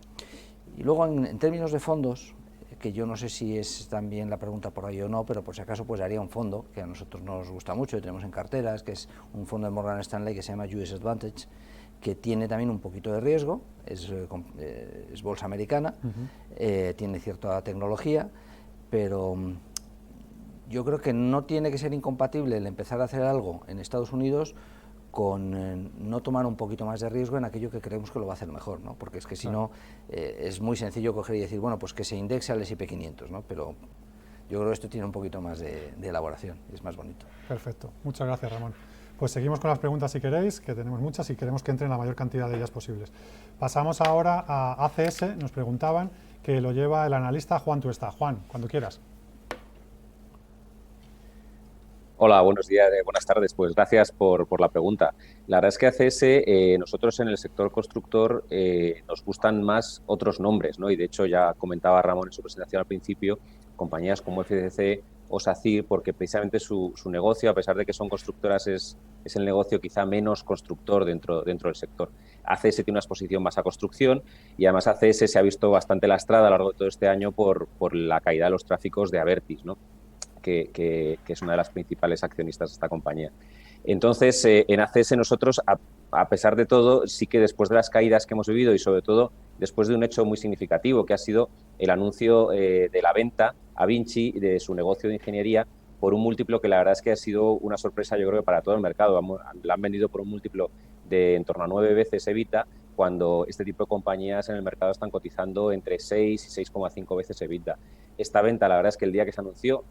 Y luego en términos de fondos, que yo no sé si es también la pregunta por ahí o no, pero por si acaso pues haría un fondo que a nosotros nos gusta mucho y tenemos en carteras, que es un fondo de Morgan Stanley que se llama US Advantage, que tiene también un poquito de riesgo, es bolsa americana, tiene cierta tecnología, pero yo creo que no tiene que ser incompatible el empezar a hacer algo en Estados Unidos con no tomar un poquito más de riesgo en aquello que creemos que lo va a hacer mejor, ¿no? Porque es que si no, es muy sencillo coger y decir, bueno, pues que se indexe al S&P 500, ¿no? Pero yo creo que esto tiene un poquito más de elaboración, y es más bonito. Perfecto, muchas gracias, Ramón. Pues seguimos con las preguntas si queréis, que tenemos muchas y queremos que entren la mayor cantidad de ellas posibles. Pasamos ahora a ACS, nos preguntaban, que lo lleva el analista Juan Tuesta. Juan, cuando quieras. Hola, buenos días, buenas tardes. Pues gracias por la pregunta. La verdad es que ACS, nosotros en el sector constructor nos gustan más otros nombres, ¿no? Y de hecho ya comentaba Ramón en su presentación al principio, compañías como FCC o SACIR, porque precisamente su negocio, a pesar de que son constructoras, es el negocio quizá menos constructor dentro del sector. ACS tiene una exposición más a construcción y además ACS se ha visto bastante lastrada a lo largo de todo este año por la caída de los tráficos de Abertis, ¿no? Que es una de las principales accionistas de esta compañía. Entonces, en ACS nosotros, a pesar de todo, sí que después de las caídas que hemos vivido y sobre todo después de un hecho muy significativo que ha sido el anuncio de la venta a Vinci de su negocio de ingeniería por un múltiplo que la verdad es que ha sido una sorpresa, yo creo que para todo el mercado. La han vendido por un múltiplo de en torno a 9 veces EBITDA, cuando este tipo de compañías en el mercado están cotizando entre 6 y 6,5 veces EBITDA. Esta venta, la verdad es que el día que se anunció,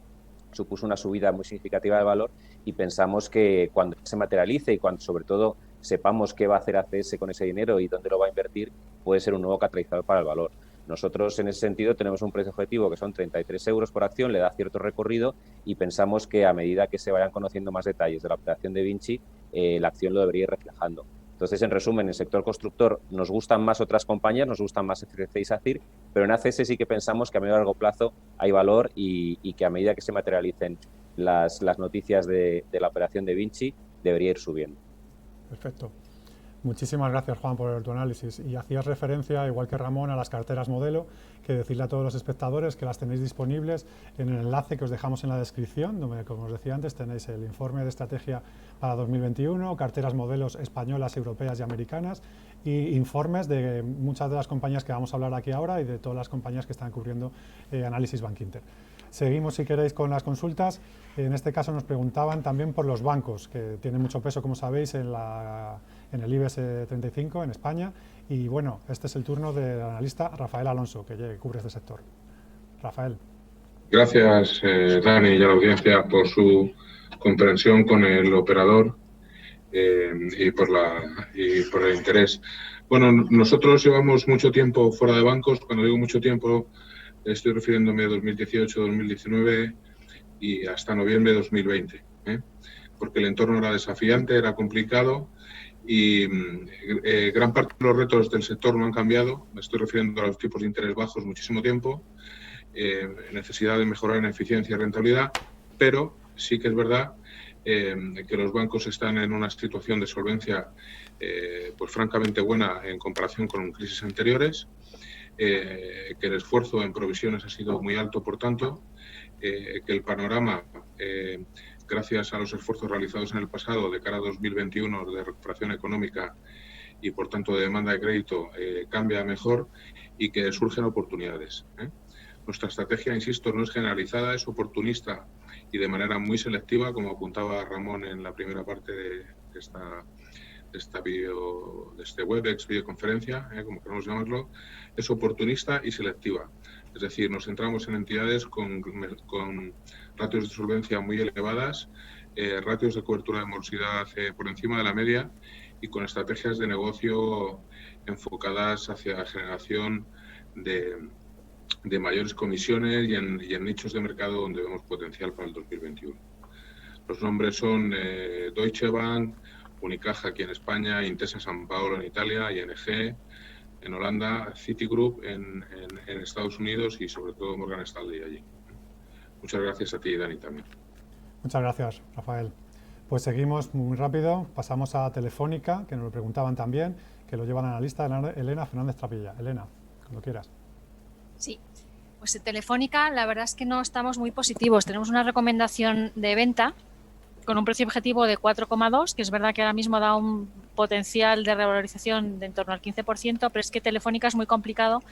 supuso una subida muy significativa de valor y pensamos que cuando se materialice y cuando sobre todo sepamos qué va a hacer ACS con ese dinero y dónde lo va a invertir, puede ser un nuevo catalizador para el valor. Nosotros en ese sentido tenemos un precio objetivo que son 33 euros por acción, le da cierto recorrido y pensamos que a medida que se vayan conociendo más detalles de la operación de Vinci, la acción lo debería ir reflejando. Entonces, en resumen, en el sector constructor nos gustan más otras compañías, nos gustan más FCC y SACIR, pero en ACS sí que pensamos que a medio y largo plazo hay valor y que a medida que se materialicen las noticias de la operación de Vinci, debería ir subiendo. Perfecto. Muchísimas gracias, Juan, por tu análisis. Y hacías referencia, igual que Ramón, a las carteras modelo, que decirle a todos los espectadores que las tenéis disponibles en el enlace que os dejamos en la descripción, donde, como os decía antes, tenéis el informe de estrategia para 2021, carteras modelos españolas, europeas y americanas, y informes de muchas de las compañías que vamos a hablar aquí ahora y de todas las compañías que están cubriendo análisis Bankinter. Seguimos, si queréis, con las consultas. En este caso nos preguntaban también por los bancos, que tienen mucho peso, como sabéis, en el IBEX 35 en España. Y bueno, este es el turno del analista Rafael Alonso, que cubre este sector. Rafael. Gracias, Dani, y a la audiencia por su comprensión con el operador y por el interés. Bueno, nosotros llevamos mucho tiempo fuera de bancos. Cuando digo mucho tiempo, estoy refiriéndome a 2018, 2019 y hasta noviembre de 2020, porque el entorno era desafiante, era complicado y gran parte de los retos del sector no han cambiado. Me estoy refiriendo a los tipos de interés bajos muchísimo tiempo, necesidad de mejorar en eficiencia y rentabilidad, pero sí que es verdad que los bancos están en una situación de solvencia pues francamente buena en comparación con crisis anteriores, que el esfuerzo en provisiones ha sido muy alto, por tanto, que el panorama, gracias a los esfuerzos realizados en el pasado de cara a 2021 de recuperación económica y, por tanto, de demanda de crédito, cambia mejor y que surgen oportunidades. Nuestra estrategia, insisto, no es generalizada, es oportunista y de manera muy selectiva, como apuntaba Ramón en la primera parte de este WebEx videoconferencia, como queramos llamarlo, es oportunista y selectiva. Es decir, nos centramos en entidades con ratios de solvencia muy elevadas, ratios de cobertura de morosidad por encima de la media y con estrategias de negocio enfocadas hacia la generación de mayores comisiones y en nichos de mercado donde vemos potencial para el 2021. Los nombres son Deutsche Bank, Unicaja aquí en España, Intesa San Paolo en Italia, ING en Holanda, Citigroup en Estados Unidos y sobre todo Morgan Stanley allí. Muchas gracias a ti, Dani, también. Muchas gracias, Rafael. Pues seguimos muy rápido, pasamos a Telefónica, que nos lo preguntaban también, que lo lleva la analista Elena Fernández Trapilla. Elena, cuando quieras. Sí, pues en Telefónica la verdad es que no estamos muy positivos. Tenemos una recomendación de venta con un precio objetivo de 4,2, que es verdad que ahora mismo da un potencial de revalorización de en torno al 15%, pero es que Telefónica es muy complicado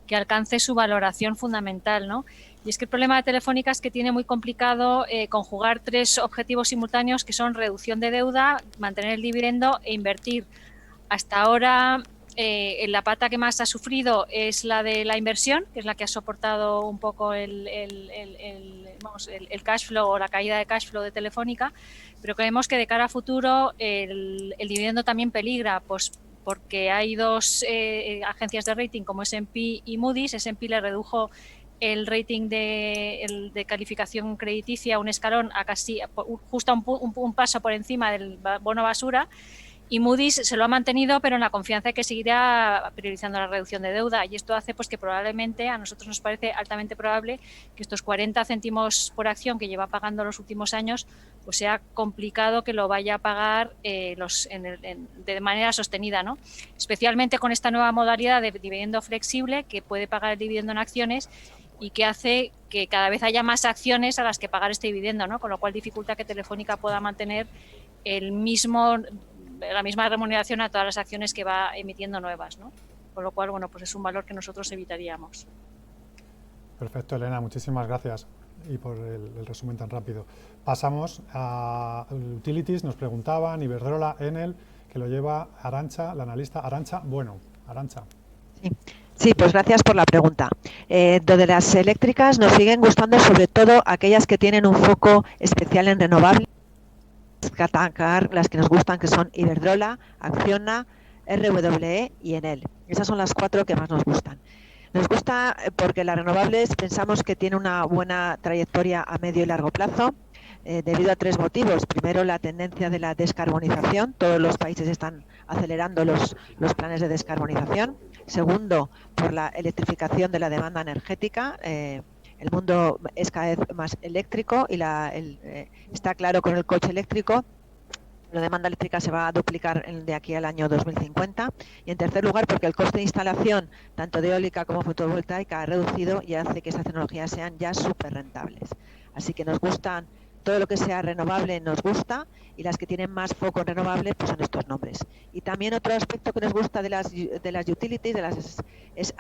que alcance su valoración fundamental, ¿no? Y es que el problema de Telefónica es que tiene muy complicado conjugar 3 objetivos simultáneos, que son reducción de deuda, mantener el dividendo e invertir. Hasta ahora la pata que más ha sufrido es la de la inversión, que es la que ha soportado un poco el cash flow o la caída de cash flow de Telefónica, pero creemos que de cara a futuro el dividendo también peligra, pues porque hay 2 agencias de rating como S&P y Moody's. S&P le redujo el rating de calificación crediticia un escalón a casi justo un paso por encima del bono basura, y Moody's se lo ha mantenido, pero en la confianza de que seguirá priorizando la reducción de deuda, y esto hace pues que probablemente, a nosotros nos parece altamente probable que estos 40 céntimos por acción que lleva pagando los últimos años, pues sea complicado que lo vaya a pagar de manera sostenida, ¿no? Especialmente con esta nueva modalidad de dividendo flexible, que puede pagar el dividendo en acciones y que hace que cada vez haya más acciones a las que pagar este dividendo, ¿no? Con lo cual dificulta que Telefónica pueda mantener la misma remuneración a todas las acciones que va emitiendo nuevas, ¿no? Con lo cual, bueno, pues es un valor que nosotros evitaríamos. Perfecto, Elena, muchísimas gracias y por el resumen tan rápido. Pasamos a Utilities, nos preguntaban, Iberdrola, Enel, que lo lleva Arantxa, la analista Arantxa. Bueno, Arantxa. Sí, pues gracias por la pregunta. De las eléctricas nos siguen gustando sobre todo aquellas que tienen un foco especial en renovables, las que nos gustan, que son Iberdrola, Acciona, RWE y Enel. Esas son las 4 que más nos gustan. Nos gusta porque las renovables pensamos que tiene una buena trayectoria a medio y largo plazo, debido a 3 motivos. Primero, la tendencia de la descarbonización. Todos los países están acelerando los planes de descarbonización. Segundo, por la electrificación de la demanda energética. El mundo es cada vez más eléctrico y está claro con el coche eléctrico. La demanda eléctrica se va a duplicar de aquí al año 2050. Y en tercer lugar, porque el coste de instalación, tanto de eólica como fotovoltaica, ha reducido y hace que estas tecnologías sean ya súper rentables. Así que nos gustan, todo lo que sea renovable nos gusta, y las que tienen más foco en renovable pues son estos nombres. Y también otro aspecto que nos gusta de las utilities, es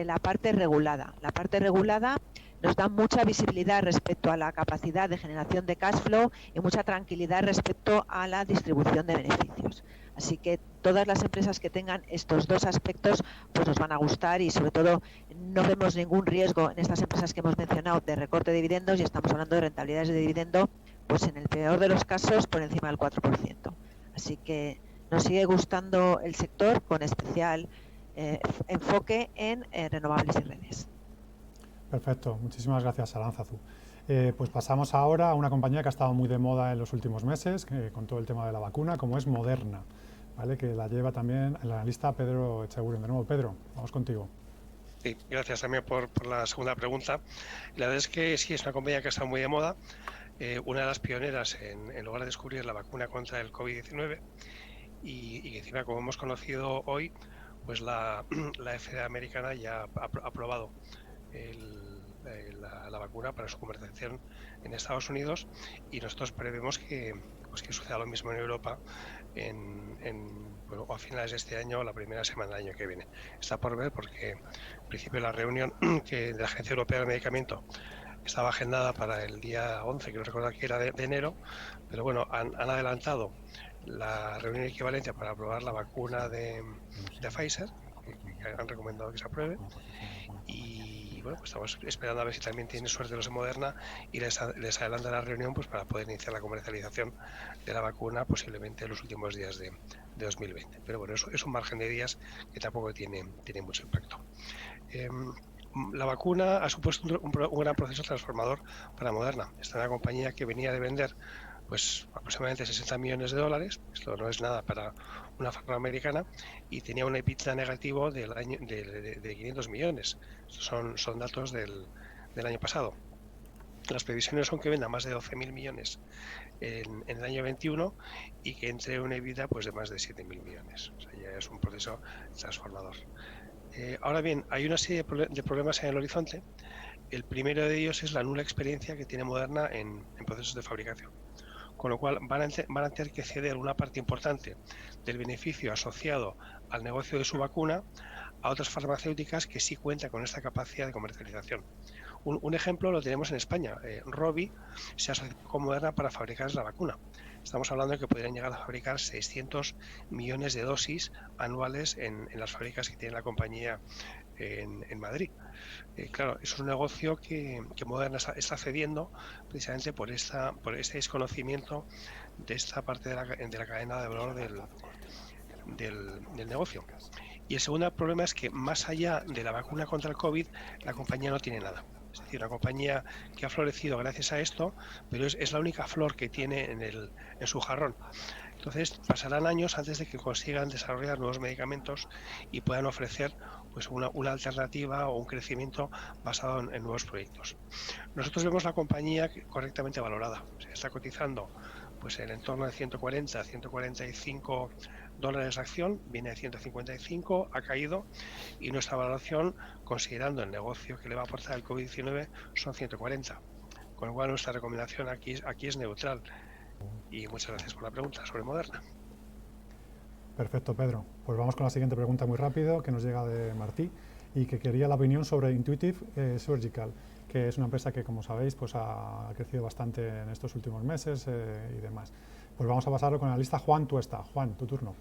la parte regulada. La parte regulada nos da mucha visibilidad respecto a la capacidad de generación de cash flow y mucha tranquilidad respecto a la distribución de beneficios. Así que todas las empresas que tengan estos 2 aspectos pues nos van a gustar, y sobre todo no vemos ningún riesgo en estas empresas que hemos mencionado de recorte de dividendos, y estamos hablando de rentabilidades de dividendo pues en el peor de los casos por encima del 4%. Así que nos sigue gustando el sector con especial enfoque en renovables y redes. Perfecto, muchísimas gracias, Arantzazu. Pues pasamos ahora a una compañía que ha estado muy de moda en los últimos meses, con todo el tema de la vacuna, como es Moderna, ¿vale? Que la lleva también el analista Pedro Echeguren. De nuevo, Pedro, vamos contigo. Sí, gracias también por la segunda pregunta. La verdad es que sí, es una compañía que está muy de moda, una de las pioneras en lograr descubrir la vacuna contra el COVID-19, y encima, como hemos conocido hoy, pues la FDA americana ya ha aprobado la vacuna para su comercialización en Estados Unidos, y nosotros prevemos que suceda lo mismo en Europa a finales de este año o la primera semana del año que viene. Está por ver, porque en principio la reunión de la Agencia Europea del Medicamento estaba agendada para el día 11, que no recuerdo que era de enero, pero bueno, han adelantado la reunión equivalente para aprobar la vacuna de Pfizer, que han recomendado que se apruebe, y bueno, pues estamos esperando a ver si también tiene suerte los de Moderna y les adelanta la reunión pues para poder iniciar la comercialización de la vacuna posiblemente en los últimos días de 2020. Pero bueno, eso es un margen de días que tampoco tiene mucho impacto. La vacuna ha supuesto un gran proceso transformador para Moderna. Esta es una compañía que venía de vender pues aproximadamente 60 millones de dólares. Esto no es nada para una farma americana, y tenía un EBITDA negativo del año de 500 millones. Estos son datos del año pasado. Las previsiones son que venda más de 12.000 millones en el año 21 y que entre una EBITDA pues de más de 7.000 millones. O sea, ya es un proceso transformador. Ahora bien, hay una serie de problemas en el horizonte. El primero de ellos es la nula experiencia que tiene Moderna en procesos de fabricación, con lo cual van a tener que ceder una parte importante del beneficio asociado al negocio de su vacuna a otras farmacéuticas que sí cuentan con esta capacidad de comercialización. Un ejemplo lo tenemos en España. Rovi se asoció con Moderna para fabricar la vacuna. Estamos hablando de que podrían llegar a fabricar 600 millones de dosis anuales en las fábricas que tiene la compañía en Madrid. Claro, eso es un negocio que Moderna está cediendo precisamente por este desconocimiento de esta parte de la cadena de valor del negocio. Y el segundo problema es que, más allá de la vacuna contra el COVID, la compañía no tiene nada. Es decir, una compañía que ha florecido gracias a esto, pero es la única flor que tiene en su jarrón. Entonces pasarán años antes de que consigan desarrollar nuevos medicamentos y puedan ofrecer pues una alternativa o un crecimiento basado en nuevos proyectos. Nosotros vemos la compañía correctamente valorada. O sea, está cotizando pues en el entorno de 140 a 145 dólares la acción, viene de 155, ha caído, y nuestra valoración, considerando el negocio que le va a aportar el COVID-19, son 140. Con lo cual nuestra recomendación aquí es neutral. Y muchas gracias por la pregunta sobre Moderna. Perfecto, Pedro. Pues vamos con la siguiente pregunta muy rápido, que nos llega de Martí, y que quería la opinión sobre Intuitive Surgical, que es una empresa que, como sabéis, pues ha crecido bastante en estos últimos meses y demás. Pues vamos a pasarlo con la lista. Juan Tuesta. Juan, tu turno.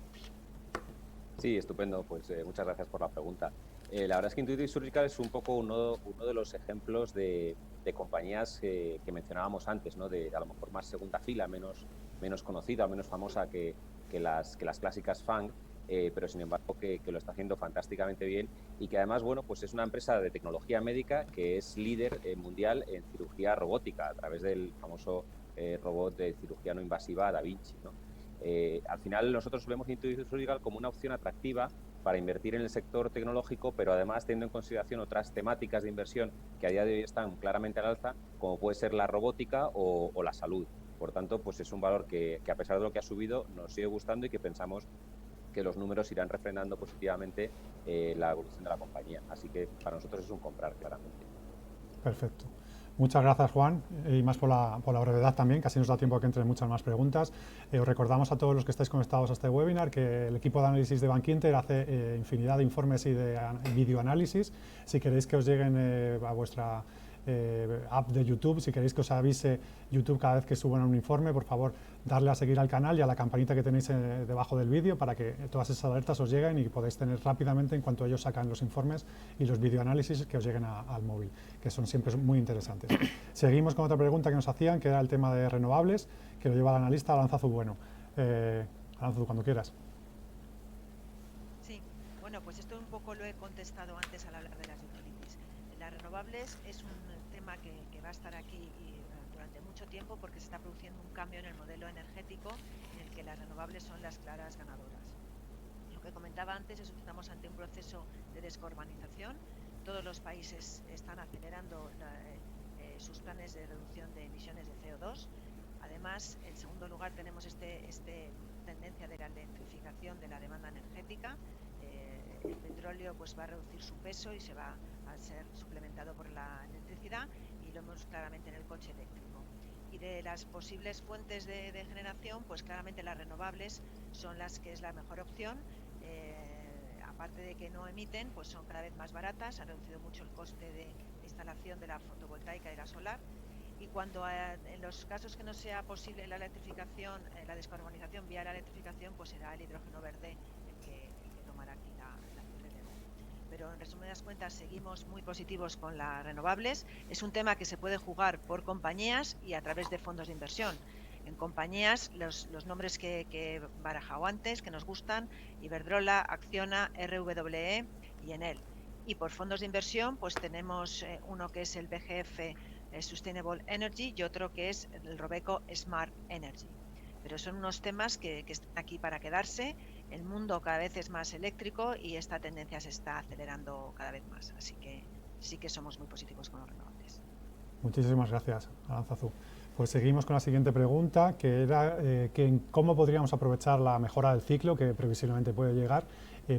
Sí, estupendo. Pues muchas gracias por la pregunta. La verdad es que Intuitive Surgical es un poco uno de los ejemplos de compañías que mencionábamos antes, ¿no? De a lo mejor más segunda fila, menos conocida, menos famosa que las clásicas FANG, pero sin embargo que lo está haciendo fantásticamente bien, y que además, bueno, pues es una empresa de tecnología médica que es líder mundial en cirugía robótica a través del famoso robot de cirugía no invasiva Da Vinci, ¿no? Al final nosotros vemos Intuitive Surgical como una opción atractiva para invertir en el sector tecnológico, pero además teniendo en consideración otras temáticas de inversión que a día de hoy están claramente al alza, como puede ser la robótica o la salud. Por tanto, pues es un valor que a pesar de lo que ha subido, nos sigue gustando, y que pensamos que los números irán refrendando positivamente la evolución de la compañía. Así que para nosotros es un comprar, claramente. Perfecto. Muchas gracias, Juan, y más por la brevedad también, que así nos da tiempo a que entren muchas más preguntas. Os recordamos a todos los que estáis conectados a este webinar que el equipo de análisis de Bankinter hace infinidad de informes y de videoanálisis. Si queréis que os lleguen a vuestra app de YouTube, si queréis que os avise YouTube cada vez que suban un informe, por favor, darle a seguir al canal y a la campanita que tenéis debajo del vídeo, para que todas esas alertas os lleguen y podáis tener rápidamente, en cuanto ellos sacan los informes y los videoanálisis, que os lleguen al móvil, que son siempre muy interesantes. Seguimos con otra pregunta que nos hacían, que era el tema de renovables, que lo lleva el analista Aranzazu Bueno. Aranzazu, cuando quieras. Sí, bueno, pues esto un poco lo he contestado antes al hablar de las utilities. Las renovables es un tema que va a estar aquí durante mucho tiempo, porque se está produciendo un cambio en el modelo energético en el que las renovables son las claras ganadoras. Lo que comentaba antes es que estamos ante un proceso de descarbonización. Todos los países están acelerando sus planes de reducción de emisiones de CO2. Además, en segundo lugar, tenemos esta tendencia de la electrificación de la demanda energética. El petróleo pues va a reducir su peso y se va a ser suplementado por la electricidad, y lo vemos claramente en el coche eléctrico. Y de las posibles fuentes de generación, pues claramente las renovables son las que es la mejor opción. Aparte de que no emiten, pues son cada vez más baratas, ha reducido mucho el coste de instalación de la fotovoltaica y la solar. Y cuando en los casos que no sea posible la electrificación, la descarbonización vía la electrificación, pues será el hidrógeno verde el que tomará aquí la relevo. Pero en resumidas cuentas seguimos muy positivos con las renovables. Es un tema que se puede jugar por compañías y a través de fondos de inversión. En compañías, los nombres que he barajado antes, que nos gustan: Iberdrola, Acciona, RWE y Enel. Y por fondos de inversión, pues tenemos uno que es el BGF Sustainable Energy, y otro que es el Robeco Smart Energy. Pero son unos temas que están aquí para quedarse. El mundo cada vez es más eléctrico y esta tendencia se está acelerando cada vez más. Así que sí que somos muy positivos con los renovables. Muchísimas gracias, Arantzazu. Pues seguimos con la siguiente pregunta, que era cómo podríamos aprovechar la mejora del ciclo que previsiblemente puede llegar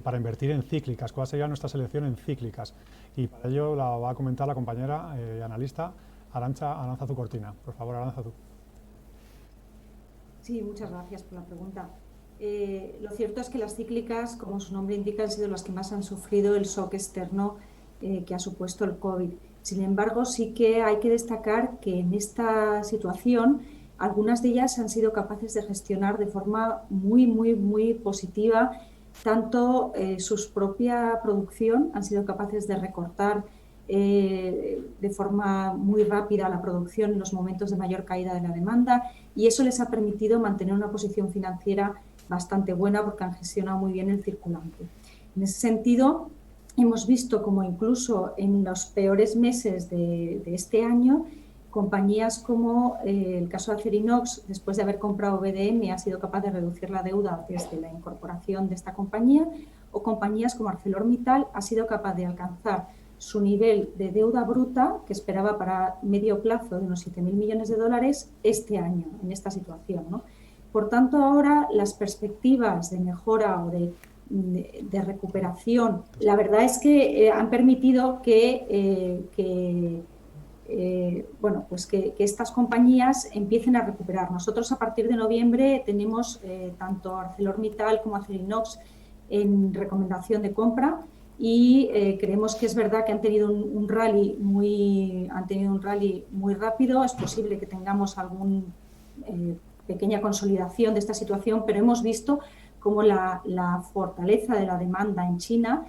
para invertir en cíclicas. ¿Cuál sería nuestra selección en cíclicas? Y para ello la va a comentar la compañera analista Arantzazu Cortina. Por favor, Arantzazu. Sí, muchas gracias por la pregunta. Lo cierto es que las cíclicas, como su nombre indica, han sido las que más han sufrido el shock externo que ha supuesto el COVID. Sin embargo, sí que hay que destacar que en esta situación algunas de ellas han sido capaces de gestionar de forma muy positiva tanto su propia producción, han sido capaces de recortar de forma muy rápida la producción en los momentos de mayor caída de la demanda, y eso les ha permitido mantener una posición financiera bastante buena porque han gestionado muy bien el circulante. En ese sentido, hemos visto como incluso en los peores meses de este año, compañías como el caso de Acerinox, después de haber comprado BDM, ha sido capaz de reducir la deuda desde la incorporación de esta compañía, o compañías como ArcelorMittal ha sido capaz de alcanzar su nivel de deuda bruta, que esperaba para medio plazo de unos 7.000 millones de dólares este año, en esta situación, ¿no? Por tanto, ahora las perspectivas de mejora o de recuperación, la verdad es que han permitido que estas compañías empiecen a recuperar. Nosotros a partir de noviembre tenemos tanto ArcelorMittal como Acerinox en recomendación de compra, y creemos que es verdad que han tenido un rally muy rápido. Es posible que tengamos alguna pequeña consolidación de esta situación, pero hemos visto cómo la fortaleza de la demanda en China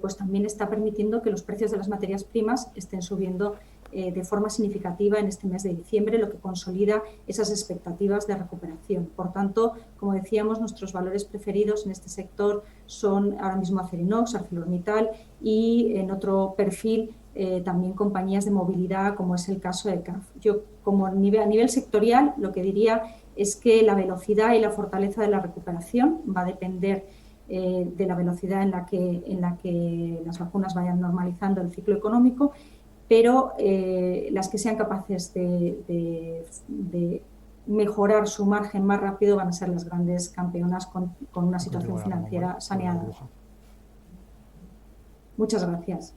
pues también está permitiendo que los precios de las materias primas estén subiendo de forma significativa en este mes de diciembre, lo que consolida esas expectativas de recuperación. Por tanto, como decíamos, nuestros valores preferidos en este sector son ahora mismo Acerinox, ArcelorMittal, y en otro perfil también compañías de movilidad, como es el caso de CAF. Yo, a nivel sectorial, lo que diría es que la velocidad y la fortaleza de la recuperación va a depender de la velocidad en la que las vacunas vayan normalizando el ciclo económico, pero las que sean capaces de mejorar su margen más rápido van a ser las grandes campeonas con una situación financiera saneada. Muchas gracias.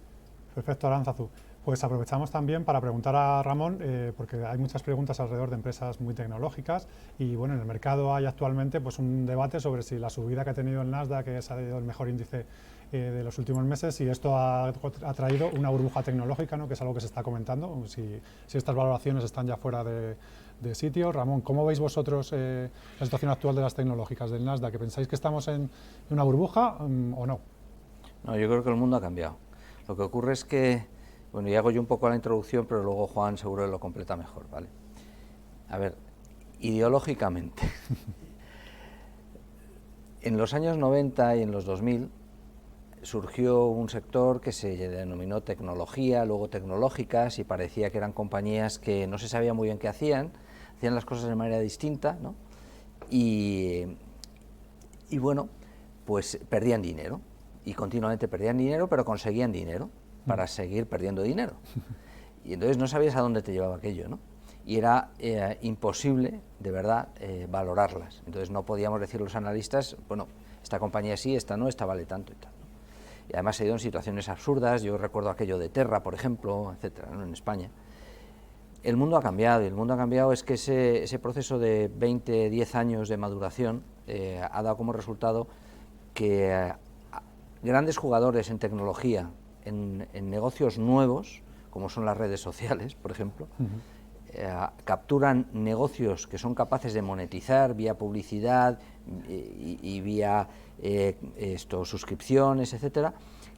Perfecto, Arantzazu. Pues aprovechamos también para preguntar a Ramón, porque hay muchas preguntas alrededor de empresas muy tecnológicas, y bueno, en el mercado hay actualmente pues un debate sobre si la subida que ha tenido el Nasdaq, que ha sido el mejor índice de los últimos meses, si esto ha traído una burbuja tecnológica, ¿no?, que es algo que se está comentando, si estas valoraciones están ya fuera de sitio. Ramón, ¿cómo veis vosotros la situación actual de las tecnológicas del Nasdaq? ¿Pensáis que estamos en una burbuja o no? No, yo creo que el mundo ha cambiado. Lo que ocurre es que, bueno, y hago yo un poco la introducción, pero luego Juan seguro lo completa mejor, ¿vale? A ver, ideológicamente, en los años 90 y en los 2000 surgió un sector que se denominó tecnología, luego tecnológicas, y parecía que eran compañías que no se sabía muy bien qué hacían las cosas de manera distinta, ¿no? Y bueno, pues perdían dinero, y continuamente perdían dinero, pero conseguían dinero para seguir perdiendo dinero. Y entonces no sabías a dónde te llevaba aquello, ¿no? Y era imposible, de verdad, valorarlas. Entonces no podíamos decir los analistas, bueno, esta compañía sí, esta no, esta vale tanto y tal, ¿no? Y además se dio en situaciones absurdas. Yo recuerdo aquello de Terra, por ejemplo, etcétera, ¿no?, en España. El mundo ha cambiado, y el mundo ha cambiado es que ese proceso de 20, 10 años de maduración ha dado como resultado que grandes jugadores en tecnología, en negocios nuevos, como son las redes sociales, por ejemplo, capturan negocios que son capaces de monetizar vía publicidad y vía suscripciones, etcétera,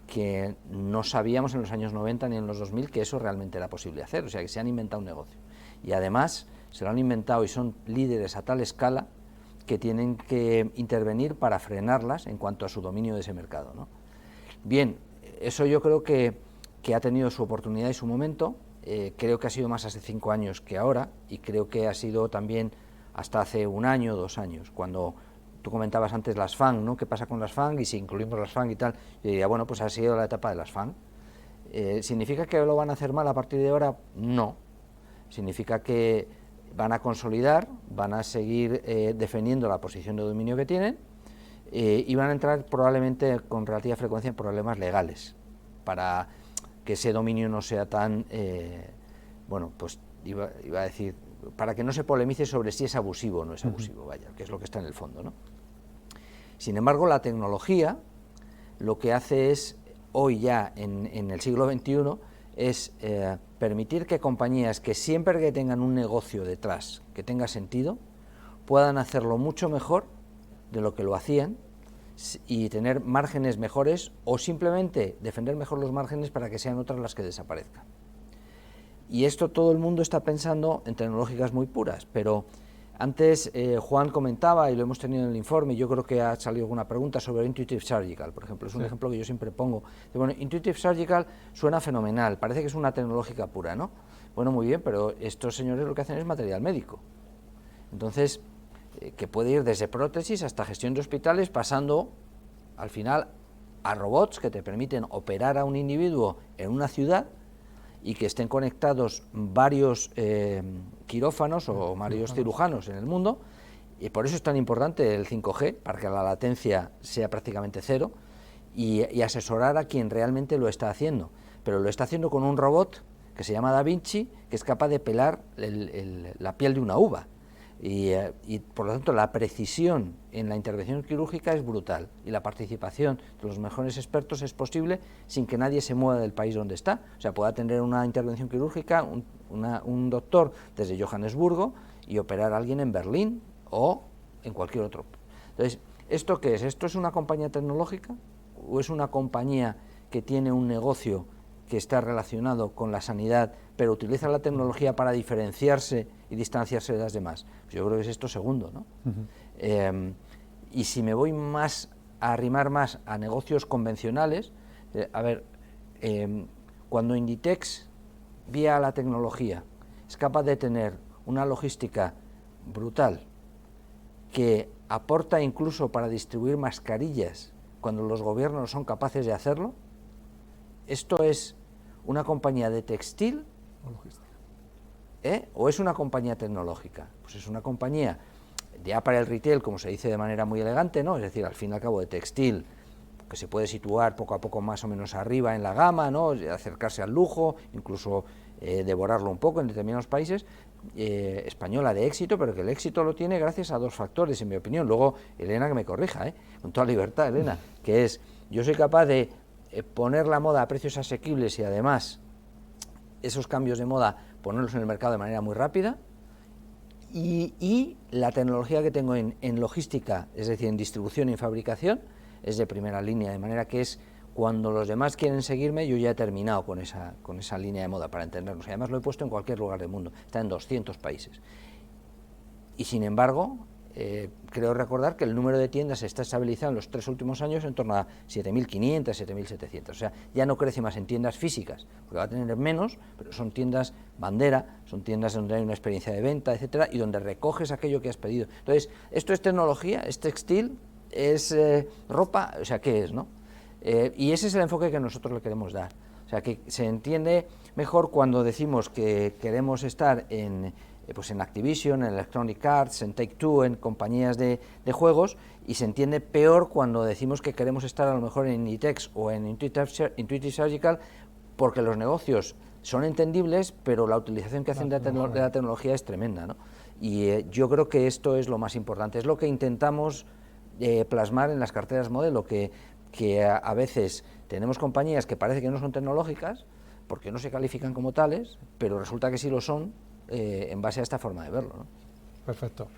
que no sabíamos en los años 90 ni en los 2000 que eso realmente era posible hacer. O sea, que se han inventado un negocio. Y además se lo han inventado y son líderes a tal escala que tienen que intervenir para frenarlas en cuanto a su dominio de ese mercado, ¿no? Bien, eso yo creo que ha tenido su oportunidad y su momento, creo que ha sido más hace 5 años que ahora, y creo que ha sido también hasta hace 1 año, 2 años, cuando tú comentabas antes las FAN, ¿no? ¿Qué pasa con las FAN? Y si incluimos las FAN y tal, yo diría, bueno, pues ha sido la etapa de las FAN. ¿Significa que lo van a hacer mal a partir de ahora? No. Significa que van a consolidar, van a seguir defendiendo la posición de dominio que tienen, y van a entrar probablemente con relativa frecuencia en problemas legales para que ese dominio no sea tan, bueno, pues iba a decir, para que no se polemice sobre si es abusivo o no es abusivo, vaya, que es lo que está en el fondo, ¿no? Sin embargo, la tecnología lo que hace es, hoy ya en el siglo XXI, es permitir que compañías que siempre que tengan un negocio detrás que tenga sentido, puedan hacerlo mucho mejor de lo que lo hacían y tener márgenes mejores, o simplemente defender mejor los márgenes para que sean otras las que desaparezcan. Y esto todo el mundo está pensando en tecnológicas muy puras, pero antes Juan comentaba, y lo hemos tenido en el informe, y yo creo que ha salido alguna pregunta sobre Intuitive Surgical, por ejemplo, es un ejemplo que yo siempre pongo. Bueno, Intuitive Surgical suena fenomenal, parece que es una tecnológica pura, ¿no? Bueno, muy bien, pero estos señores lo que hacen es material médico. Entonces, que puede ir desde prótesis hasta gestión de hospitales, pasando al final a robots que te permiten operar a un individuo en una ciudad y que estén conectados varios quirófanos o varios cirujanos en el mundo, y por eso es tan importante el 5G, para que la latencia sea prácticamente cero, y asesorar a quien realmente lo está haciendo, pero lo está haciendo con un robot que se llama Da Vinci, que es capaz de pelar la piel de una uva. Y por lo tanto la precisión en la intervención quirúrgica es brutal, y la participación de los mejores expertos es posible sin que nadie se mueva del país donde está. O sea, puede atender una intervención quirúrgica un doctor desde Johannesburgo y operar a alguien en Berlín o en cualquier otro. Entonces, ¿esto qué es? ¿Esto es una compañía tecnológica o es una compañía que tiene un negocio que está relacionado con la sanidad, pero utiliza la tecnología para diferenciarse y distanciarse de las demás? Pues yo creo que es esto segundo, ¿no? Y si me voy más a arrimar más a negocios convencionales, cuando Inditex, vía la tecnología, es capaz de tener una logística brutal que aporta incluso para distribuir mascarillas cuando los gobiernos son capaces de hacerlo, esto es una compañía de textil o es una compañía tecnológica. Pues es una compañía de apparel retail, como se dice de manera muy elegante, ¿no? Es decir, al fin y al cabo de textil, que se puede situar poco a poco más o menos arriba en la gama, ¿no? Acercarse al lujo, incluso devorarlo un poco en determinados países, española de éxito, pero que el éxito lo tiene gracias a 2 factores, en mi opinión. Luego, Elena, que me corrija, con toda libertad, Elena, que es, yo soy capaz de poner la moda a precios asequibles y además esos cambios de moda ponerlos en el mercado de manera muy rápida, y la tecnología que tengo en logística, es decir, en distribución y en fabricación, es de primera línea, de manera que es cuando los demás quieren seguirme, yo ya he terminado con esa línea de moda, para entendernos. Además lo he puesto en cualquier lugar del mundo, está en 200 países. Y sin embargo, creo recordar que el número de tiendas se está estabilizando en los 3 últimos años en torno a 7.500, 7.700. O sea, ya no crece más en tiendas físicas, porque va a tener menos, pero son tiendas bandera, son tiendas donde hay una experiencia de venta, etcétera, y donde recoges aquello que has pedido. Entonces, esto es tecnología, es textil, es ropa, o sea, ¿qué es, no? Y ese es el enfoque que nosotros le queremos dar. O sea, que se entiende mejor cuando decimos que queremos estar en Activision, en Electronic Arts, en Take-Two, en compañías de juegos, y se entiende peor cuando decimos que queremos estar a lo mejor en Inditex o en Intuitive Surgical, porque los negocios son entendibles, pero la utilización que hacen de la tecnología es tremenda, ¿no? Y yo creo que esto es lo más importante, es lo que intentamos plasmar en las carteras modelo, que a veces tenemos compañías que parece que no son tecnológicas porque no se califican como tales, pero resulta que sí lo son en base a esta forma de verlo, ¿no? Perfecto.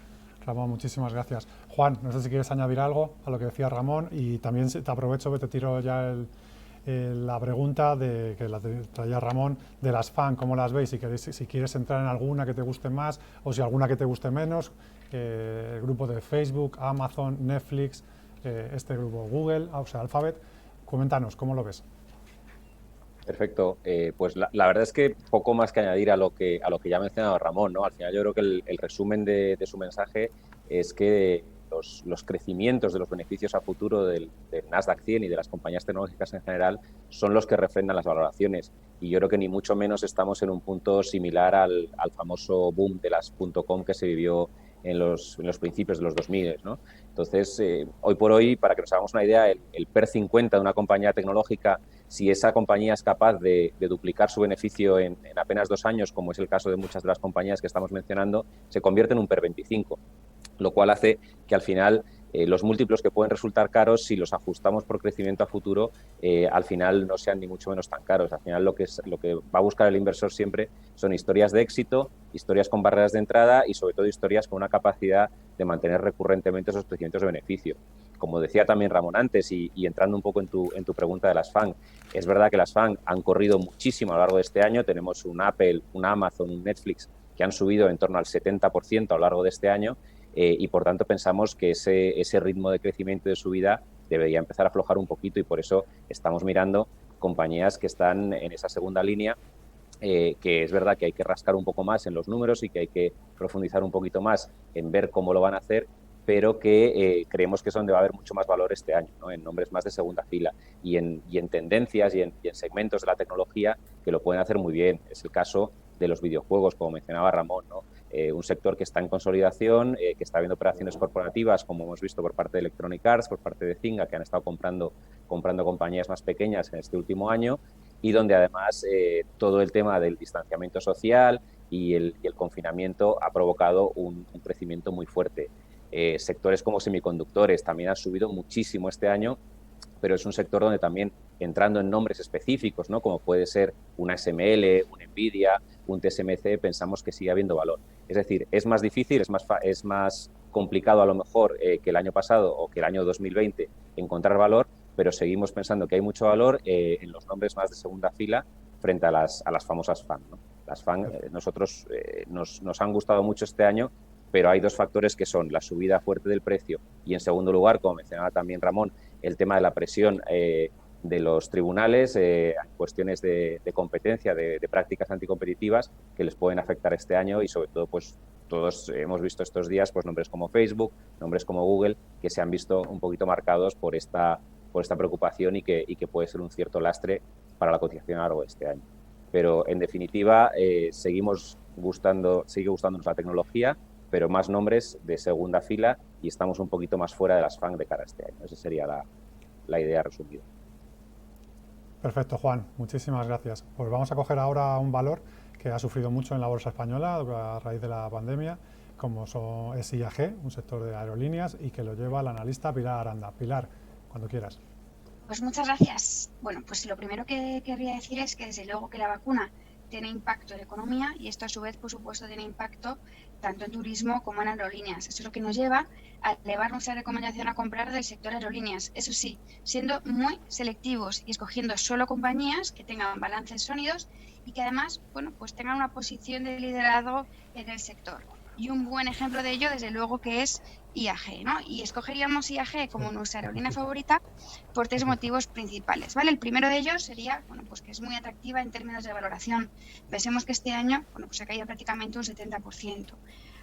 Ramón, muchísimas gracias. Juan, no sé si quieres añadir algo a lo que decía Ramón, y también te aprovecho que te tiro ya la pregunta que la traía Ramón de las FAN, ¿cómo las veis? Si quieres entrar en alguna que te guste más o si alguna que te guste menos, el grupo de Facebook, Amazon, Netflix, este grupo Google, o sea, Alphabet, coméntanos, ¿cómo lo ves? Perfecto. Pues la verdad es que poco más que añadir a lo que ya ha mencionado Ramón, ¿no? Al final yo creo que el resumen de su mensaje es que los crecimientos de los beneficios a futuro del Nasdaq 100 y de las compañías tecnológicas en general son los que refrendan las valoraciones. Y yo creo que ni mucho menos estamos en un punto similar al famoso boom de las .com que se vivió en los principios de los 2000, ¿no? Entonces, hoy por hoy, para que nos hagamos una idea, el PER 50 de una compañía tecnológica, si esa compañía es capaz de duplicar su beneficio en apenas 2 años, como es el caso de muchas de las compañías que estamos mencionando, se convierte en un PER 25, lo cual hace que al final los múltiplos que pueden resultar caros, si los ajustamos por crecimiento a futuro, al final no sean ni mucho menos tan caros. Al final lo que va a buscar el inversor siempre son historias de éxito, historias con barreras de entrada y sobre todo historias con una capacidad de mantener recurrentemente esos crecimientos de beneficio. Como decía también Ramón antes, y entrando un poco en tu pregunta de las FANG, es verdad que las FANG han corrido muchísimo a lo largo de este año. Tenemos un Apple, un Amazon, un Netflix que han subido en torno al 70% a lo largo de este año. Y por tanto pensamos que ese ritmo de crecimiento y de subida debería empezar a aflojar un poquito, y por eso estamos mirando compañías que están en esa segunda línea, que es verdad que hay que rascar un poco más en los números y que hay que profundizar un poquito más en ver cómo lo van a hacer, pero que creemos que es donde va a haber mucho más valor este año, ¿no? En nombres más de segunda fila y en tendencias y en segmentos de la tecnología que lo pueden hacer muy bien. Es el caso de los videojuegos, como mencionaba Ramón, ¿no? Un sector que está en consolidación, que está viendo operaciones corporativas, como hemos visto por parte de Electronic Arts, por parte de Zynga, que han estado comprando compañías más pequeñas en este último año, y donde además todo el tema del distanciamiento social y el confinamiento ha provocado un crecimiento muy fuerte. Sectores como semiconductores también han subido muchísimo este año, pero es un sector donde también, entrando en nombres específicos, ¿no? Como puede ser una SML, un Nvidia, un TSMC, pensamos que sigue habiendo valor. Es decir, es más difícil, es más complicado a lo mejor que el año pasado o que el año 2020 encontrar valor, pero seguimos pensando que hay mucho valor en los nombres más de segunda fila frente a las famosas FANG, ¿no? Las FANG nosotros nos han gustado mucho este año, pero hay dos factores que son la subida fuerte del precio y, en segundo lugar, como mencionaba también Ramón, el tema de la presión de los tribunales, cuestiones de competencia, de prácticas anticompetitivas que les pueden afectar este año, y sobre todo pues todos hemos visto estos días pues nombres como Facebook, nombres como Google, que se han visto un poquito marcados por esta preocupación y que puede ser un cierto lastre para la cotización a lo largo de este año. Pero en definitiva sigue gustándonos la tecnología, pero más nombres de segunda fila, y estamos un poquito más fuera de las FANG de cara a este año. Esa sería la idea resumida. Perfecto, Juan. Muchísimas gracias. Pues vamos a coger ahora un valor que ha sufrido mucho en la bolsa española a raíz de la pandemia, como es IAG, un sector de aerolíneas, y que lo lleva la analista Pilar Aranda. Pilar, cuando quieras. Pues muchas gracias. Bueno, pues lo primero que querría decir es que desde luego que la vacuna tiene impacto en la economía, y esto a su vez, por supuesto, tiene impacto tanto en turismo como en aerolíneas. Eso es lo que nos lleva a elevar nuestra recomendación a comprar del sector aerolíneas. Eso sí, siendo muy selectivos y escogiendo solo compañías que tengan balances sólidos y que además, bueno, pues tengan una posición de liderazgo en el sector. Y un buen ejemplo de ello, desde luego, que es IAG, ¿no? Y escogeríamos IAG como nuestra aerolínea favorita por 3 motivos principales, ¿vale? El primero de ellos sería, bueno, pues que es muy atractiva en términos de valoración. Pensemos que este año, bueno, pues ha caído prácticamente un 70%.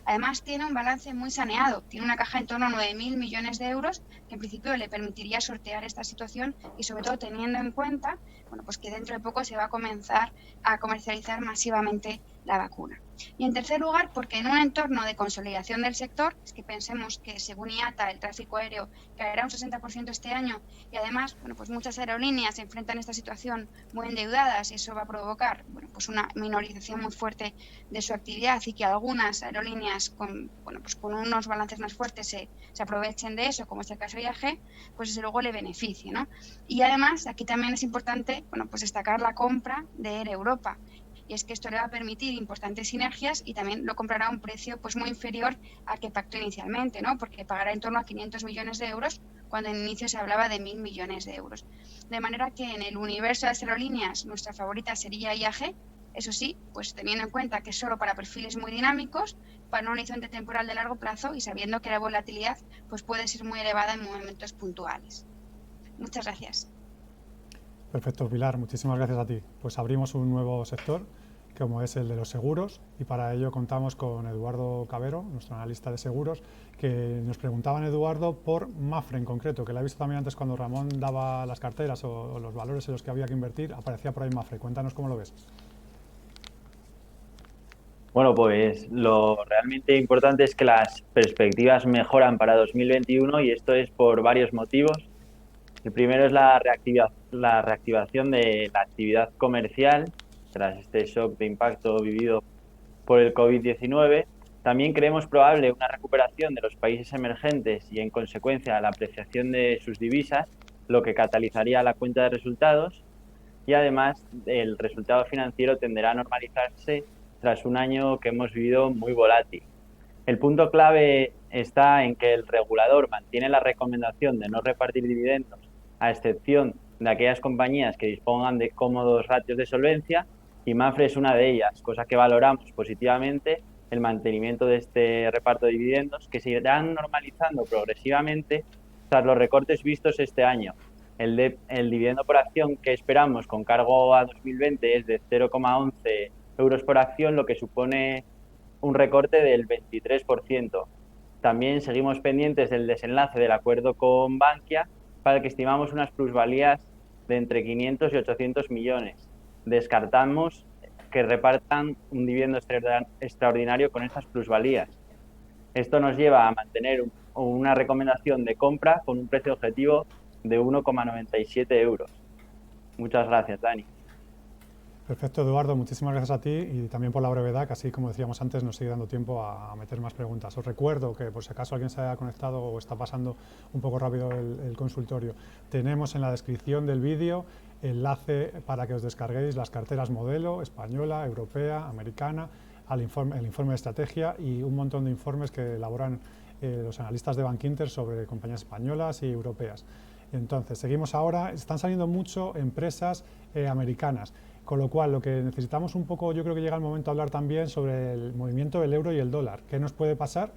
Además, tiene un balance muy saneado, tiene una caja en torno a 9.000 millones de euros, que en principio le permitiría sortear esta situación, y sobre todo teniendo en cuenta, bueno, pues que dentro de poco se va a comenzar a comercializar masivamente la vacuna. Y en tercer lugar, porque en un entorno de consolidación del sector, es que pensemos que según IATA el tráfico aéreo caerá un 60% este año, y además, bueno, pues muchas aerolíneas se enfrentan a esta situación muy endeudadas, y eso va a provocar, bueno, pues una minorización muy fuerte de su actividad, y que algunas aerolíneas con unos balances más fuertes se aprovechen de eso, como es el caso de IAG, pues desde luego le beneficie, ¿no? Y además aquí también es importante, bueno, pues destacar la compra de Air Europa. Y es que esto le va a permitir importantes sinergias, y también lo comprará a un precio pues muy inferior al que pactó inicialmente, ¿no? Porque pagará en torno a 500 millones de euros cuando en inicio se hablaba de 1.000 millones de euros. De manera que en el universo de las aerolíneas nuestra favorita sería IAG, eso sí, pues teniendo en cuenta que es solo para perfiles muy dinámicos, para un horizonte temporal de largo plazo, y sabiendo que la volatilidad pues puede ser muy elevada en momentos puntuales. Muchas gracias. Perfecto, Pilar, muchísimas gracias a ti. Pues abrimos un nuevo sector, como es el de los seguros, y para ello contamos con Eduardo Cabero, nuestro analista de seguros, que nos preguntaban, Eduardo, por Mapfre en concreto, que la he visto también antes cuando Ramón daba las carteras o los valores en los que había que invertir, aparecía por ahí Mapfre. Cuéntanos cómo lo ves. Bueno, pues lo realmente importante es que las perspectivas mejoran para 2021 y esto es por varios motivos. El primero es la reactivación de la actividad comercial tras este shock de impacto vivido por el COVID-19. También creemos probable una recuperación de los países emergentes y, en consecuencia, la apreciación de sus divisas, lo que catalizaría la cuenta de resultados. Y además, el resultado financiero tenderá a normalizarse tras un año que hemos vivido muy volátil. El punto clave está en que el regulador mantiene la recomendación de no repartir dividendos, a excepción de aquellas compañías que dispongan de cómodos ratios de solvencia, y Mapfre es una de ellas, cosa que valoramos positivamente el mantenimiento de este reparto de dividendos, que se irán normalizando progresivamente tras los recortes vistos este año. El dividendo por acción que esperamos con cargo a 2020 es de 0,11 euros por acción, lo que supone un recorte del 23%. También seguimos pendientes del desenlace del acuerdo con Bankia, para el que estimamos unas plusvalías de entre 500 y 800 millones. Descartamos que repartan un dividendo extraordinario con estas plusvalías. Esto nos lleva a mantener una recomendación de compra con un precio objetivo de 1,97 euros. Muchas gracias, Dani. Perfecto, Eduardo, muchísimas gracias a ti y también por la brevedad, que así como decíamos antes nos sigue dando tiempo a meter más preguntas. Os recuerdo que por si acaso alguien se haya conectado o está pasando un poco rápido el consultorio, tenemos en la descripción del vídeo enlace para que os descarguéis las carteras modelo, española, europea, americana, el informe de estrategia y un montón de informes que elaboran los analistas de Bankinter sobre compañías españolas y europeas. Entonces, seguimos ahora, están saliendo mucho empresas americanas. Con lo cual, lo que necesitamos un poco, yo creo que llega el momento de hablar también sobre el movimiento del euro y el dólar. ¿Qué nos puede pasar?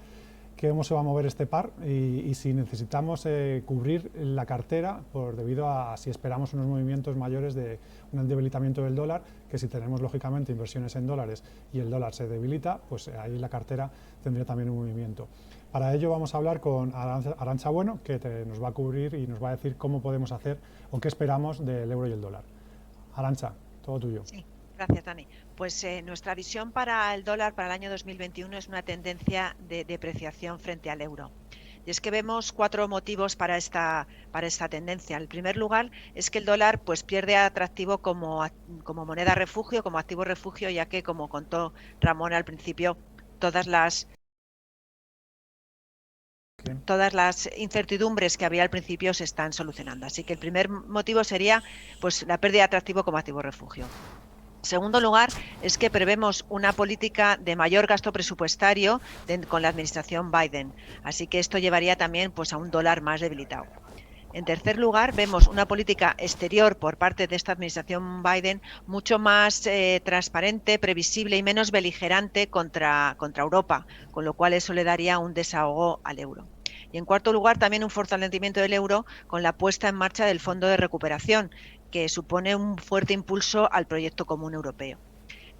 ¿Cómo se va a mover este par? Y si necesitamos cubrir la cartera debido a si esperamos unos movimientos mayores de un debilitamiento del dólar, que si tenemos lógicamente inversiones en dólares y el dólar se debilita, pues ahí la cartera tendría también un movimiento. Para ello vamos a hablar con Arantxa Bueno, que nos va a cubrir y nos va a decir cómo podemos hacer o qué esperamos del euro y el dólar. Arantxa, todo tuyo. Sí, gracias, Dani. Pues nuestra visión para el dólar para el año 2021 es una tendencia de depreciación frente al euro. Y es que vemos 4 motivos para esta tendencia. En primer lugar, es que el dólar pues pierde atractivo como moneda refugio, como activo refugio, ya que, como contó Ramón al principio, todas las incertidumbres que había al principio se están solucionando. Así que el primer motivo sería pues la pérdida de atractivo como activo refugio. En segundo lugar, es que prevemos una política de mayor gasto presupuestario con la administración Biden. Así que esto llevaría también pues a un dólar más debilitado. En tercer lugar, vemos una política exterior por parte de esta administración Biden mucho más transparente, previsible y menos beligerante contra Europa, con lo cual eso le daría un desahogo al euro. Y en cuarto lugar, también un fortalecimiento del euro con la puesta en marcha del Fondo de Recuperación, que supone un fuerte impulso al proyecto común europeo.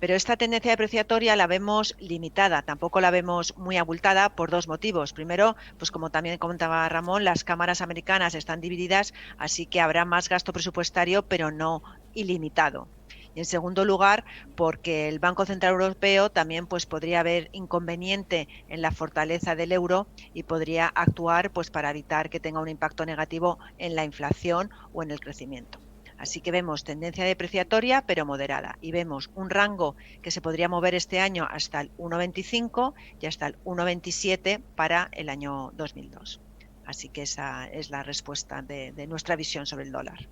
Pero esta tendencia depreciatoria la vemos limitada, tampoco la vemos muy abultada por 2 motivos. Primero, pues como también comentaba Ramón, las cámaras americanas están divididas, así que habrá más gasto presupuestario, pero no ilimitado. Y en segundo lugar, porque el Banco Central Europeo también pues podría haber inconveniente en la fortaleza del euro y podría actuar pues para evitar que tenga un impacto negativo en la inflación o en el crecimiento. Así que vemos tendencia depreciatoria pero moderada y vemos un rango que se podría mover este año hasta el 1,25 y hasta el 1,27 para el año 2002. Así que esa es la respuesta de nuestra visión sobre el dólar.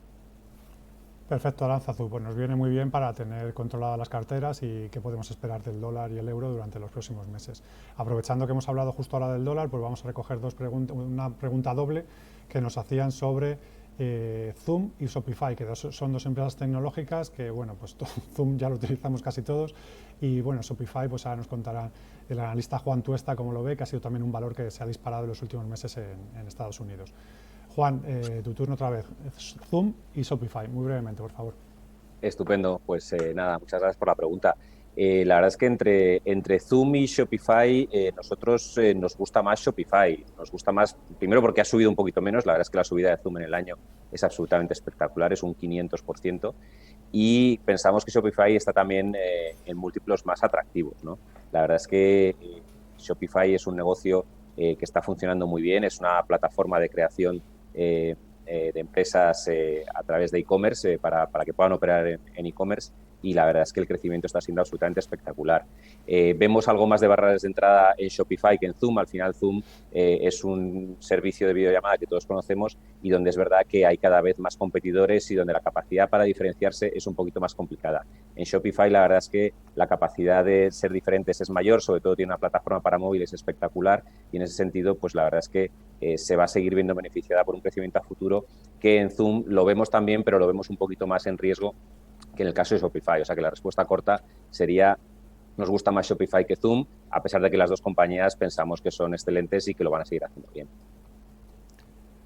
Perfecto, Arantxa, pues nos viene muy bien para tener controladas las carteras y qué podemos esperar del dólar y el euro durante los próximos meses. Aprovechando que hemos hablado justo ahora del dólar, pues vamos a recoger una pregunta doble que nos hacían sobre Zoom y Shopify, que son 2 empresas tecnológicas que, bueno, pues Zoom ya lo utilizamos casi todos y, bueno, Shopify, pues ahora nos contará el analista Juan Tuesta cómo lo ve, que ha sido también un valor que se ha disparado en los últimos meses en Estados Unidos. Juan, tu turno otra vez. Zoom y Shopify, muy brevemente, por favor. Estupendo, pues nada, muchas gracias por la pregunta. La verdad es que entre Zoom y Shopify, nosotros nos gusta más Shopify. Nos gusta más, primero porque ha subido un poquito menos, la verdad es que la subida de Zoom en el año es absolutamente espectacular, es un 500%, y pensamos que Shopify está también en múltiplos más atractivos, ¿no? La verdad es que Shopify es un negocio que está funcionando muy bien, es una plataforma de creación de empresas a través de e-commerce para que puedan operar en e-commerce, y la verdad es que el crecimiento está siendo absolutamente espectacular. Vemos algo más de barreras de entrada en Shopify que en Zoom. Al final Zoom es un servicio de videollamada que todos conocemos y donde es verdad que hay cada vez más competidores y donde la capacidad para diferenciarse es un poquito más complicada. En Shopify la verdad es que la capacidad de ser diferentes es mayor, sobre todo tiene una plataforma para móviles espectacular, y en ese sentido pues la verdad es que se va a seguir viendo beneficiada por un crecimiento a futuro, que en Zoom lo vemos también, pero lo vemos un poquito más en riesgo que en el caso de Shopify. O sea que la respuesta corta sería: nos gusta más Shopify que Zoom, a pesar de que las dos compañías pensamos que son excelentes y que lo van a seguir haciendo bien.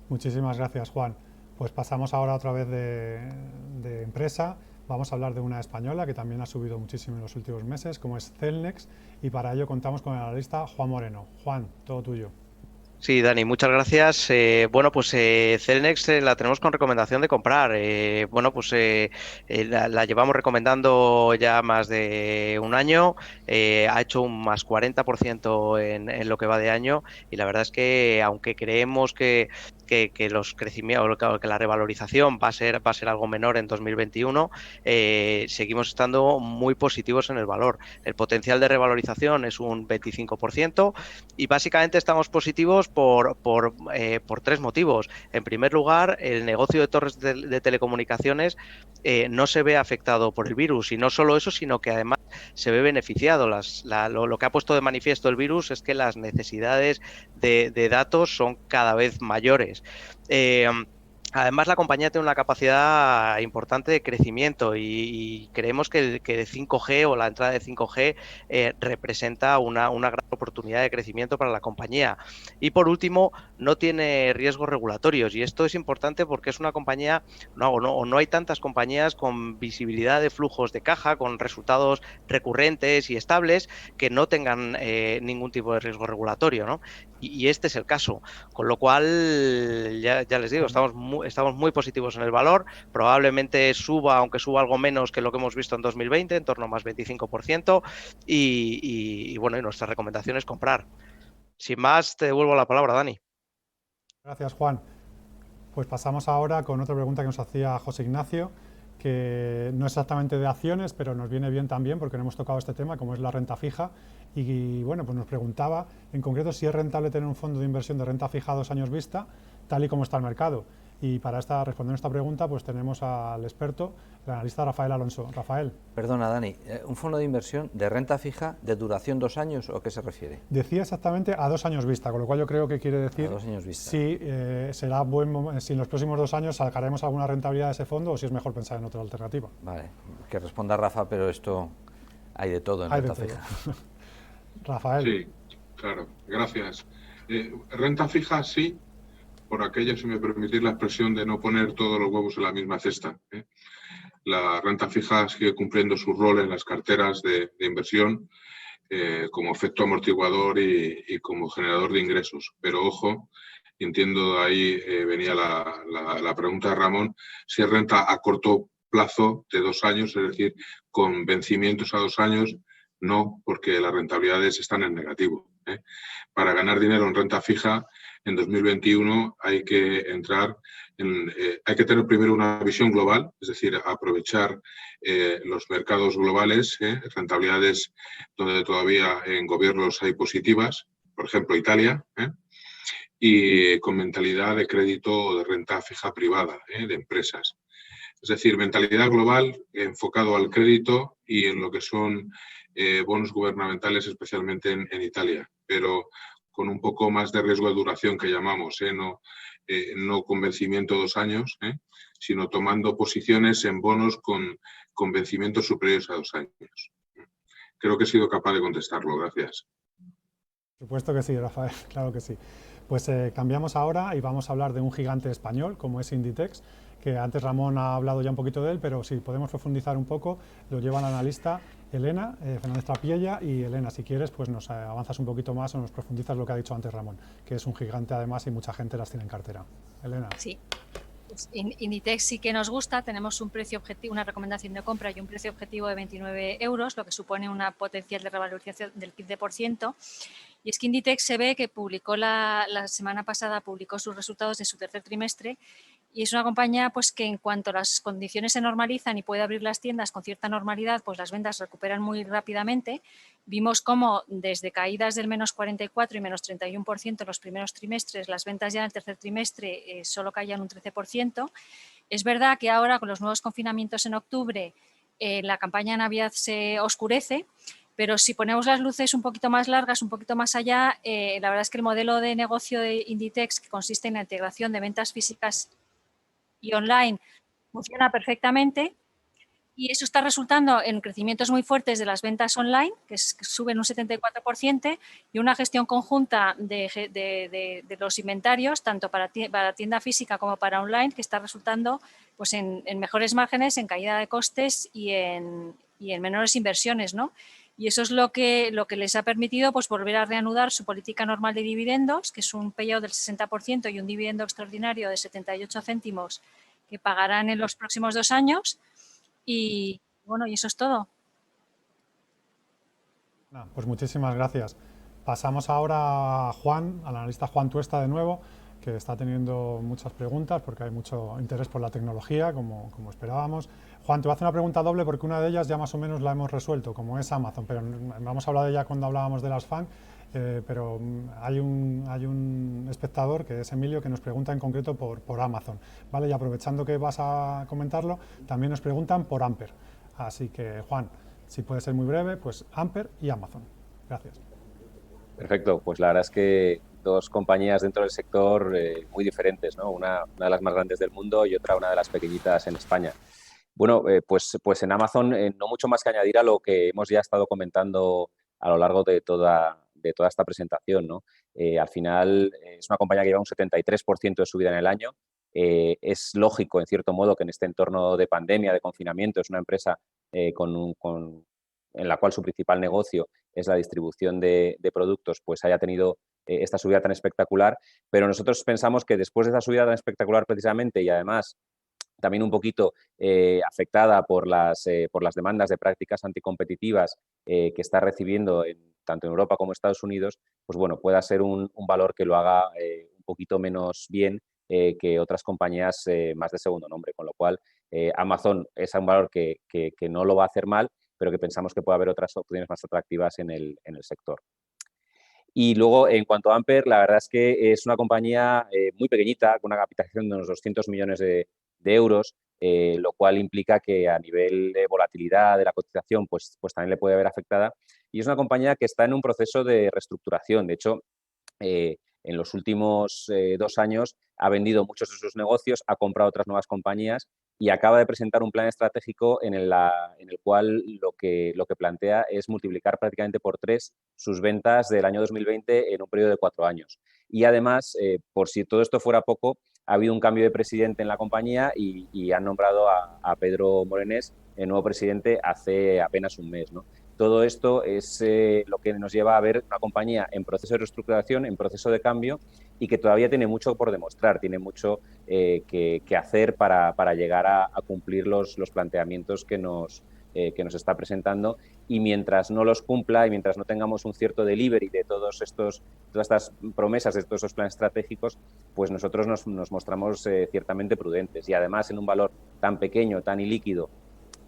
Muchísimas gracias, Juan. Pues pasamos ahora otra vez de empresa. Vamos a hablar de una española que también ha subido muchísimo en los últimos meses, como es Celnex, y para ello contamos con el analista Juan Moreno. Juan, todo tuyo. Sí, Dani, muchas gracias. Bueno, pues Celnex la tenemos con recomendación de comprar. La llevamos recomendando ya más de un año. Ha hecho un más 40% en lo que va de año, y la verdad es que aunque creemos que los crecimientos, que la revalorización va a ser algo menor en 2021, seguimos estando muy positivos en el valor. El potencial de revalorización es un 25%, y básicamente estamos positivos por tres motivos. En primer lugar, el negocio de torres de telecomunicaciones no se ve afectado por el virus, y no solo eso, sino que además se ve beneficiado. Lo que ha puesto de manifiesto el virus es que las necesidades de datos son cada vez mayores. Además, la compañía tiene una capacidad importante de crecimiento, y creemos que el 5G o la entrada de 5G representa una gran oportunidad de crecimiento para la compañía. Y por último, no tiene riesgos regulatorios, y esto es importante porque es una compañía, no hay tantas compañías con visibilidad de flujos de caja, con resultados recurrentes y estables, que no tengan ningún tipo de riesgo regulatorio, ¿no? Y este es el caso, con lo cual ya les digo, estamos muy positivos en el valor. Probablemente suba, aunque suba algo menos que lo que hemos visto en 2020, en torno a más 25%, y nuestra recomendación es comprar. Sin más, te devuelvo la palabra, Dani. Gracias, Juan. Pues pasamos ahora con otra pregunta que nos hacía José Ignacio, que no es exactamente de acciones, pero nos viene bien también porque no hemos tocado este tema, como es la renta fija. Y bueno, pues nos preguntaba en concreto si es rentable tener un fondo de inversión de renta fija a 2 años vista, tal y como está el mercado. Y para responder esta pregunta, pues tenemos al experto, el analista Rafael Alonso. Rafael. Perdona, Dani, ¿un fondo de inversión de renta fija de duración 2 años o qué se refiere? Decía exactamente a 2 años vista, con lo cual yo creo que quiere decir si será si en los próximos 2 años sacaremos alguna rentabilidad de ese fondo o si es mejor pensar en otra alternativa. Vale, que responda Rafa, pero esto hay de todo en renta fija. Rafael. Sí, claro, gracias. Renta fija sí, por aquello, si me permitís la expresión, de no poner todos los huevos en la misma cesta. La renta fija sigue cumpliendo su rol en las carteras de inversión como efecto amortiguador y como generador de ingresos. Pero ojo, entiendo ahí venía la pregunta de Ramón, si es renta a corto plazo de 2 años, es decir, con vencimientos a 2 años, no, porque las rentabilidades están en negativo. Para ganar dinero en renta fija, en 2021 hay que hay que tener primero una visión global, es decir, aprovechar los mercados globales, rentabilidades donde todavía en gobiernos hay positivas, por ejemplo Italia, y con mentalidad de crédito o de renta fija privada, de empresas. Es decir, mentalidad global enfocado al crédito y en lo que son bonos gubernamentales, especialmente en Italia, pero con un poco más de riesgo de duración que llamamos, no con vencimiento 2 años, sino tomando posiciones en bonos con vencimientos superiores a 2 años. Creo que he sido capaz de contestarlo, gracias. Por supuesto que sí, Rafael, claro que sí. Pues cambiamos ahora y vamos a hablar de un gigante español como es Inditex, que antes Ramón ha hablado ya un poquito de él, pero sí, podemos profundizar un poco. Lo lleva la analista Elena Fernández Trapiella. Y Elena, si quieres, pues nos avanzas un poquito más o nos profundizas lo que ha dicho antes Ramón, que es un gigante además y mucha gente las tiene en cartera. Elena. Sí. Pues Inditex sí que nos gusta, tenemos un precio objetivo, una recomendación de compra y un precio objetivo de 29 euros, lo que supone una potencial de revalorización del 15%. Y es que Inditex se ve que publicó la semana pasada, publicó sus resultados de su tercer trimestre y es una compañía pues, que en cuanto las condiciones se normalizan y puede abrir las tiendas con cierta normalidad, pues las ventas recuperan muy rápidamente. Vimos cómo desde caídas del menos 44 y menos 31% en los primeros trimestres, las ventas ya en el tercer trimestre solo caían un 13%. Es verdad que ahora con los nuevos confinamientos en octubre la campaña de Navidad se oscurece, pero si ponemos las luces un poquito más largas, un poquito más allá, la verdad es que el modelo de negocio de Inditex, que consiste en la integración de ventas físicas y online, funciona perfectamente y eso está resultando en crecimientos muy fuertes de las ventas online, que suben un 74%, y una gestión conjunta de los inventarios, tanto para tienda física como para online, que está resultando pues, en mejores márgenes, en caída de costes y en menores inversiones, ¿no? Y eso es lo que les ha permitido pues, volver a reanudar su política normal de dividendos, que es un payout del 60% y un dividendo extraordinario de 78 céntimos que pagarán en los próximos 2 años. Y bueno, y eso es todo. Pues muchísimas gracias. Pasamos ahora a Juan, al analista Juan Tuesta de nuevo, que está teniendo muchas preguntas porque hay mucho interés por la tecnología, como esperábamos. Juan, te voy a hacer una pregunta doble porque una de ellas ya más o menos la hemos resuelto, como es Amazon, pero hemos hablado de ella cuando hablábamos de las FAN, pero hay un espectador, que es Emilio, que nos pregunta en concreto por Amazon, ¿vale? Y aprovechando que vas a comentarlo, también nos preguntan por Amper. Así que, Juan, si puede ser muy breve, pues Amper y Amazon. Gracias. Perfecto, pues la verdad es que dos compañías dentro del sector muy diferentes, ¿no? Una de las más grandes del mundo y otra una de las pequeñitas en España. Bueno, pues en Amazon no mucho más que añadir a lo que hemos ya estado comentando a lo largo de toda esta presentación, ¿no? Al final es una compañía que lleva un 73% de subida en el año. Es lógico, en cierto modo, que en este entorno de pandemia, de confinamiento, es una empresa en la cual su principal negocio es la distribución de productos, pues haya tenido esta subida tan espectacular. Pero nosotros pensamos que después de esa subida tan espectacular precisamente y además también un poquito afectada por las demandas de prácticas anticompetitivas que está recibiendo tanto en Europa como en Estados Unidos, pues bueno, pueda ser un valor que lo haga un poquito menos bien que otras compañías más de segundo nombre, con lo cual Amazon es un valor que no lo va a hacer mal, pero que pensamos que puede haber otras opciones más atractivas en el sector. Y luego, en cuanto a Amper, la verdad es que es una compañía muy pequeñita, con una capitalización de unos 200 millones de euros, lo cual implica que a nivel de volatilidad de la cotización, pues también le puede haber afectada. Y es una compañía que está en un proceso de reestructuración. De hecho, en los últimos 2 años ha vendido muchos de sus negocios, ha comprado otras nuevas compañías y acaba de presentar un plan estratégico en el cual lo que plantea es multiplicar prácticamente por 3 sus ventas del año 2020 en un periodo de 4 años. Y además, por si todo esto fuera poco, ha habido un cambio de presidente en la compañía y han nombrado a Pedro Morenés el nuevo presidente hace apenas un mes, ¿no? Todo esto es lo que nos lleva a ver una compañía en proceso de reestructuración, en proceso de cambio y que todavía tiene mucho por demostrar, tiene mucho que hacer para llegar a cumplir los planteamientos que nos está presentando, y mientras no los cumpla y mientras no tengamos un cierto delivery de todas estas promesas, de todos esos planes estratégicos, pues nosotros nos mostramos ciertamente prudentes, y además en un valor tan pequeño, tan ilíquido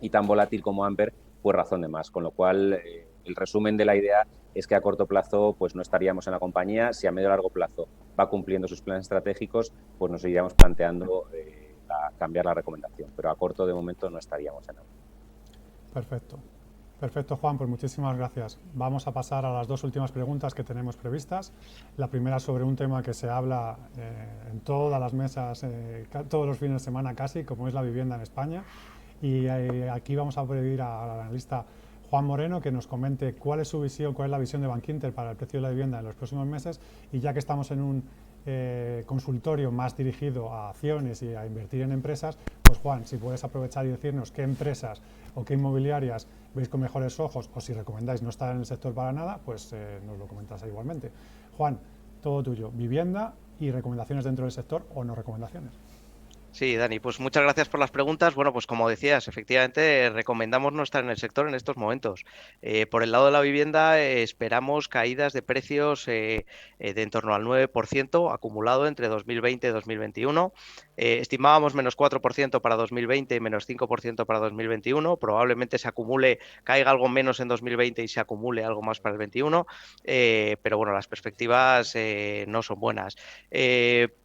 y tan volátil como Amper, pues razón de más, con lo cual el resumen de la idea es que a corto plazo pues no estaríamos en la compañía. Si a medio o largo plazo va cumpliendo sus planes estratégicos, pues nos iríamos planteando cambiar la recomendación, pero a corto de momento no estaríamos en ella. Perfecto, Juan, pues muchísimas gracias. Vamos a pasar a las 2 últimas preguntas que tenemos previstas. La primera sobre un tema que se habla en todas las mesas, todos los fines de semana casi, como es la vivienda en España. Y aquí vamos a pedir al analista Juan Moreno, que nos comente cuál es su visión, cuál es la visión de Bankinter para el precio de la vivienda en los próximos meses. Y ya que estamos en un consultorio más dirigido a acciones y a invertir en empresas, pues Juan, si puedes aprovechar y decirnos qué empresas o qué inmobiliarias veis con mejores ojos, o si recomendáis no estar en el sector para nada, pues nos lo comentas igualmente. Juan, todo tuyo, vivienda y recomendaciones dentro del sector o no recomendaciones. Sí, Dani, pues muchas gracias por las preguntas. Bueno, pues como decías, efectivamente recomendamos no estar en el sector en estos momentos. Por el lado de la vivienda esperamos caídas de precios de en torno al 9% acumulado entre 2020 y 2021. Estimábamos menos 4% para 2020 y menos 5% para 2021. Probablemente se acumule, caiga algo menos en 2020 y se acumule algo más para el 21. Pero bueno, las perspectivas no son buenas.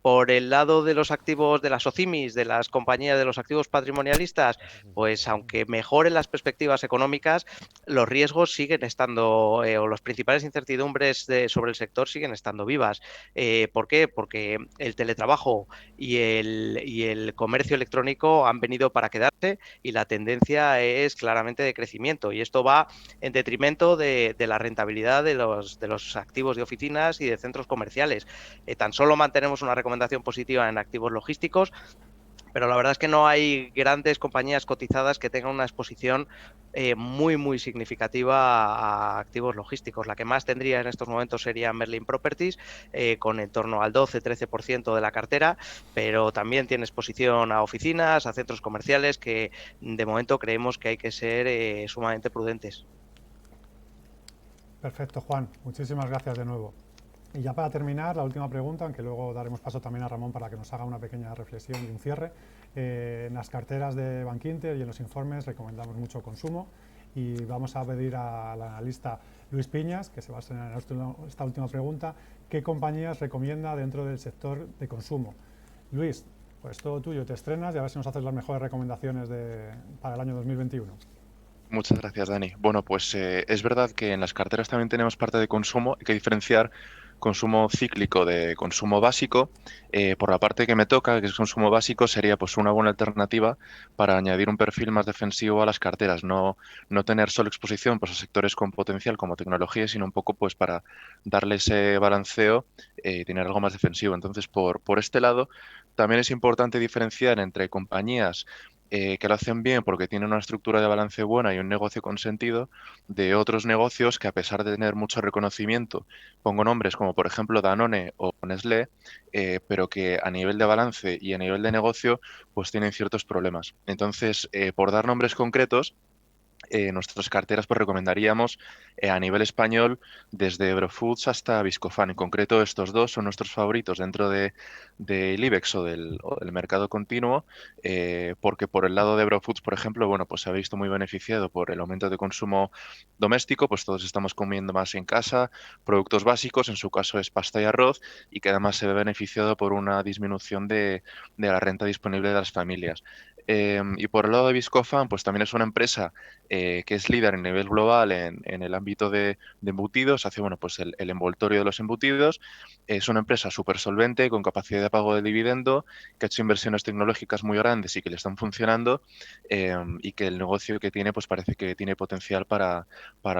Por el lado de los activos de las OCIMIs, de las compañías de los activos patrimonialistas, pues aunque mejoren las perspectivas económicas, los riesgos siguen estando, o las principales incertidumbres sobre el sector siguen estando vivas. ¿Por qué? Porque el teletrabajo y el comercio electrónico han venido para quedarse y la tendencia es claramente de crecimiento, y esto va en detrimento de la rentabilidad de los activos de oficinas y de centros comerciales. Tan solo mantenemos una recomendación positiva en activos logísticos, pero la verdad es que no hay grandes compañías cotizadas que tengan una exposición muy significativa a activos logísticos. La que más tendría en estos momentos sería Merlin Properties, con en torno al 12-13% de la cartera, pero también tiene exposición a oficinas, a centros comerciales, que de momento creemos que hay que ser sumamente prudentes. Perfecto, Juan. Muchísimas gracias de nuevo. Y ya para terminar, la última pregunta, aunque luego daremos paso también a Ramón para que nos haga una pequeña reflexión y un cierre. En las carteras de Bankinter y en los informes recomendamos mucho consumo, y vamos a pedir al analista Luis Piñas, que se va a estrenar en esta última pregunta, ¿qué compañías recomienda dentro del sector de consumo? Luis, pues todo tuyo, te estrenas y a ver si nos haces las mejores recomendaciones para el año 2021. Muchas gracias, Dani. Bueno, pues es verdad que en las carteras también tenemos parte de consumo. Hay que diferenciar consumo cíclico de consumo básico. Por la parte que me toca, que es consumo básico, sería pues una buena alternativa para añadir un perfil más defensivo a las carteras. No tener solo exposición pues, a sectores con potencial como tecnología, sino un poco pues para darle ese balanceo y tener algo más defensivo. Entonces, por este lado, también es importante diferenciar entre compañías que lo hacen bien porque tienen una estructura de balance buena y un negocio con sentido, de otros negocios que, a pesar de tener mucho reconocimiento, pongo nombres como por ejemplo Danone o Nestlé, pero que a nivel de balance y a nivel de negocio pues tienen ciertos problemas. Entonces, por dar nombres concretos, nuestras carteras pues recomendaríamos a nivel español desde Eurofoods hasta Viscofan. En concreto, estos dos son nuestros favoritos dentro del IBEX o del mercado continuo, porque por el lado de Eurofoods, por ejemplo, bueno, pues se ha visto muy beneficiado por el aumento de consumo doméstico, pues todos estamos comiendo más en casa, productos básicos, en su caso es pasta y arroz, y que además se ve beneficiado por una disminución de la renta disponible de las familias. Y por el lado de Viscofan, pues también es una empresa que es líder a nivel global en el ámbito de embutidos, hace bueno, pues el envoltorio de los embutidos. Es una empresa súper solvente, con capacidad de pago de dividendo, que ha hecho inversiones tecnológicas muy grandes y que le están funcionando, y que el negocio que tiene pues parece que tiene potencial para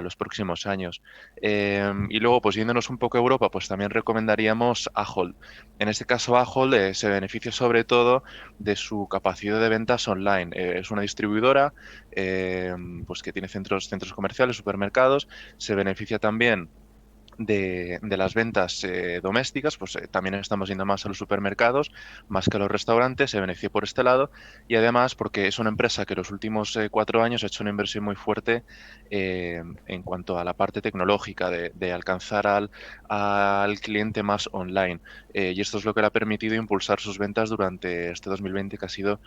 los próximos años. Y luego, pues yéndonos un poco a Europa, pues también recomendaríamos Ahold. En este caso, Ahold se beneficia sobre todo de su capacidad de ventas online. Es una distribuidora pues que tiene centros comerciales, supermercados, se beneficia también de las ventas domésticas, pues también estamos yendo más a los supermercados, más que a los restaurantes, se beneficia por este lado, y además porque es una empresa que los últimos 4 años ha hecho una inversión muy fuerte en cuanto a la parte tecnológica, de alcanzar al cliente más online, y esto es lo que le ha permitido impulsar sus ventas durante este 2020, que ha sido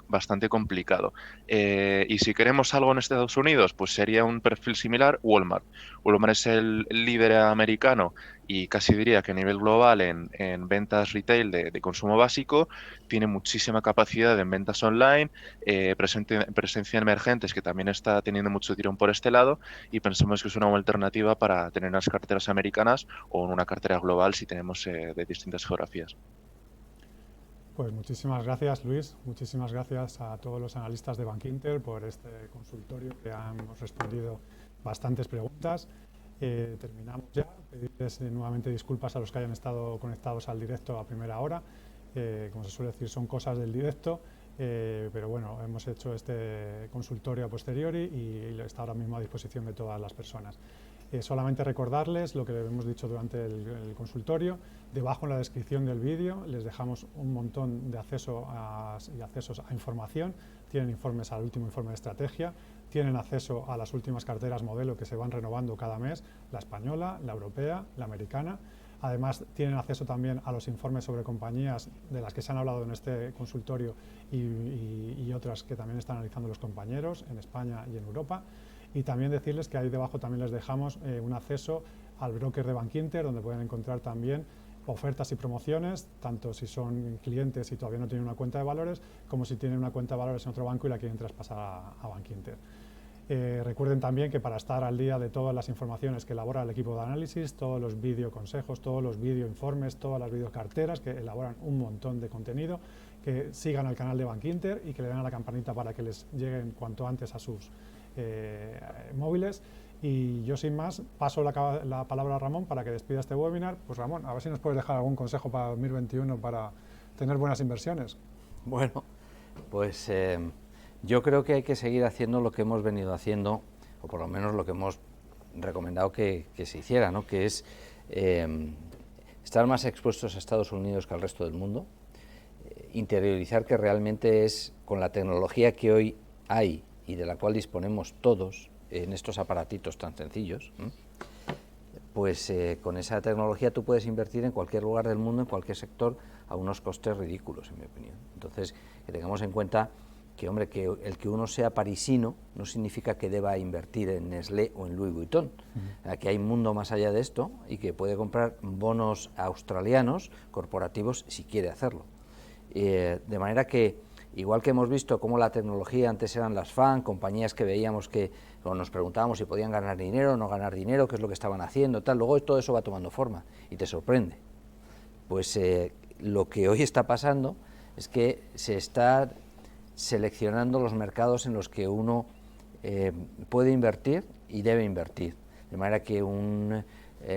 bastante complicado. Y si queremos algo en Estados Unidos, pues sería un perfil similar, Walmart. Walmart es el líder americano y casi diría que a nivel global en ventas retail de consumo básico, tiene muchísima capacidad en ventas online, presencia en emergentes, que también está teniendo mucho tirón por este lado, y pensamos que es una buena alternativa para tener unas carteras americanas o en una cartera global si tenemos de distintas geografías. Pues muchísimas gracias, Luis. Muchísimas gracias a todos los analistas de Bankinter por este consultorio que han respondido bastantes preguntas. Terminamos ya. Pedirles nuevamente disculpas a los que hayan estado conectados al directo a primera hora. Como se suele decir, son cosas del directo, pero bueno, hemos hecho este consultorio a posteriori y está ahora mismo a disposición de todas las personas. Solamente recordarles lo que hemos dicho durante el consultorio. Debajo en la descripción del vídeo les dejamos un montón de accesos a información. Tienen informes al último informe de estrategia, tienen acceso a las últimas carteras modelo que se van renovando cada mes, la española, la europea, la americana. Además, tienen acceso también a los informes sobre compañías de las que se han hablado en este consultorio y otras que también están analizando los compañeros en España y en Europa. Y también decirles que ahí debajo también les dejamos un acceso al broker de Bankinter, donde pueden encontrar también ofertas y promociones, tanto si son clientes y todavía no tienen una cuenta de valores, como si tienen una cuenta de valores en otro banco y la quieren traspasar a Bankinter. Recuerden también que para estar al día de todas las informaciones que elabora el equipo de análisis, todos los vídeo consejos, todos los vídeo informes, todas las vídeo carteras que elaboran un montón de contenido, que sigan al canal de Bankinter y que le den a la campanita para que les lleguen cuanto antes a sus móviles. Y yo sin más paso la palabra a Ramón para que despida este webinar. Pues Ramón, a ver si nos puedes dejar algún consejo para 2021 para tener buenas inversiones. Bueno, pues yo creo que hay que seguir haciendo lo que hemos venido haciendo, o por lo menos lo que hemos recomendado que se hiciera, ¿no? Que es estar más expuestos a Estados Unidos que al resto del mundo, interiorizar que realmente es con la tecnología que hoy hay y de la cual disponemos todos en estos aparatitos tan sencillos, pues con esa tecnología tú puedes invertir en cualquier lugar del mundo, en cualquier sector, a unos costes ridículos, en mi opinión. Entonces, que tengamos en cuenta que, hombre, que el que uno sea parisino no significa que deba invertir en Nestlé o en Louis Vuitton. Aquí hay un mundo más allá de esto y que puede comprar bonos australianos corporativos si quiere hacerlo. De manera que, igual que hemos visto cómo la tecnología antes eran las FAN, compañías que veíamos que o nos preguntábamos si podían ganar dinero o no ganar dinero, qué es lo que estaban haciendo, tal, luego todo eso va tomando forma y te sorprende. Pues lo que hoy está pasando es que se está seleccionando los mercados en los que uno puede invertir y debe invertir. De manera que un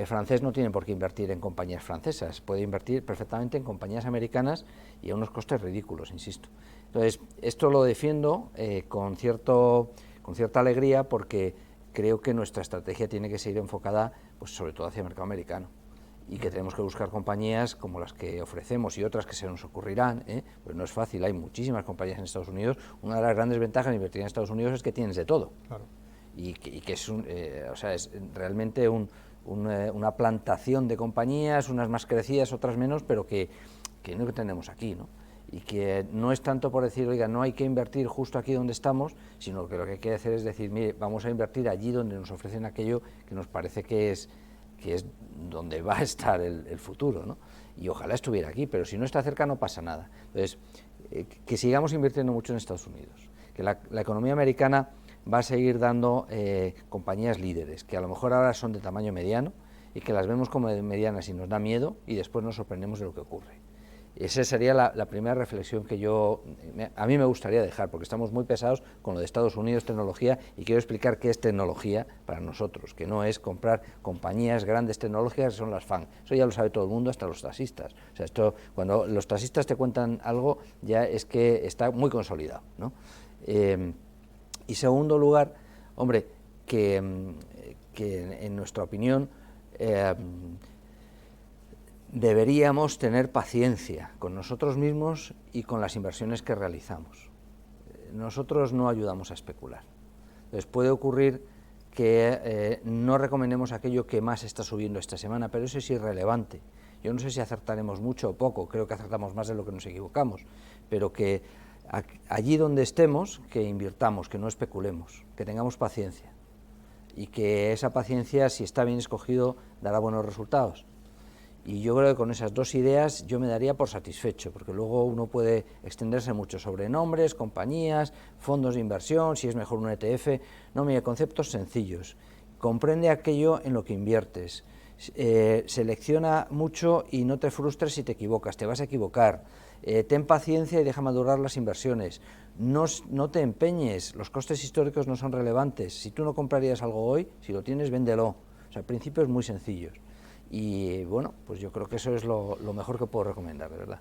francés no tiene por qué invertir en compañías francesas, puede invertir perfectamente en compañías americanas y a unos costes ridículos, insisto. Entonces, esto lo defiendo con cierta alegría porque creo que nuestra estrategia tiene que seguir enfocada pues, sobre todo hacia el mercado americano y que tenemos que buscar compañías como las que ofrecemos y otras que se nos ocurrirán, pues no es fácil, hay muchísimas compañías en Estados Unidos. Una de las grandes ventajas de invertir en Estados Unidos es que tienes de todo. Claro. Y que es, es realmente una plantación de compañías, unas más crecidas, otras menos, pero que no que tenemos aquí, ¿no? Y que no es tanto por decir, oiga, no hay que invertir justo aquí donde estamos, sino que lo que hay que hacer es decir, mire, vamos a invertir allí donde nos ofrecen aquello que nos parece que es donde va a estar el futuro, ¿no? Y ojalá estuviera aquí, pero si no está cerca no pasa nada. Entonces, que sigamos invirtiendo mucho en Estados Unidos, que la economía americana va a seguir dando compañías líderes, que a lo mejor ahora son de tamaño mediano y que las vemos como de medianas y nos da miedo y después nos sorprendemos de lo que ocurre. Esa sería la primera reflexión que a mí me gustaría dejar, porque estamos muy pesados con lo de Estados Unidos, tecnología, y quiero explicar qué es tecnología para nosotros, que no es comprar compañías grandes tecnológicas que son las FAN. Eso ya lo sabe todo el mundo, hasta los taxistas. O sea, esto, cuando los taxistas te cuentan algo, ya es que está muy consolidado, ¿no? Y segundo lugar, hombre, que en nuestra opinión deberíamos tener paciencia con nosotros mismos y con las inversiones que realizamos. Nosotros no ayudamos a especular. Entonces puede ocurrir que no recomendemos aquello que más está subiendo esta semana, pero eso es irrelevante. Yo no sé si acertaremos mucho o poco, creo que acertamos más de lo que nos equivocamos, pero que allí donde estemos, que invirtamos, que no especulemos, que tengamos paciencia y que esa paciencia, si está bien escogido, dará buenos resultados. Y yo creo que con esas dos ideas yo me daría por satisfecho, porque luego uno puede extenderse mucho sobre nombres, compañías, fondos de inversión, si es mejor un ETF. No, mire, conceptos sencillos. Comprende aquello en lo que inviertes. selecciona mucho y no te frustres si te equivocas, te vas a equivocar. Ten paciencia y deja madurar las inversiones. No te empeñes, los costes históricos no son relevantes. Si tú no comprarías algo hoy, si lo tienes, véndelo. O sea, principios muy sencillos. Y bueno, pues yo creo que eso es lo mejor que puedo recomendar, de verdad.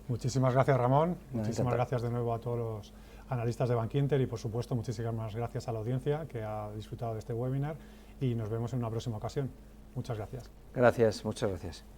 Muchísimas gracias, Ramón. Muchísimas gracias de nuevo a todos los analistas de Bankinter y, por supuesto, muchísimas gracias a la audiencia que ha disfrutado de este webinar y nos vemos en una próxima ocasión. Muchas gracias. Gracias, muchas gracias.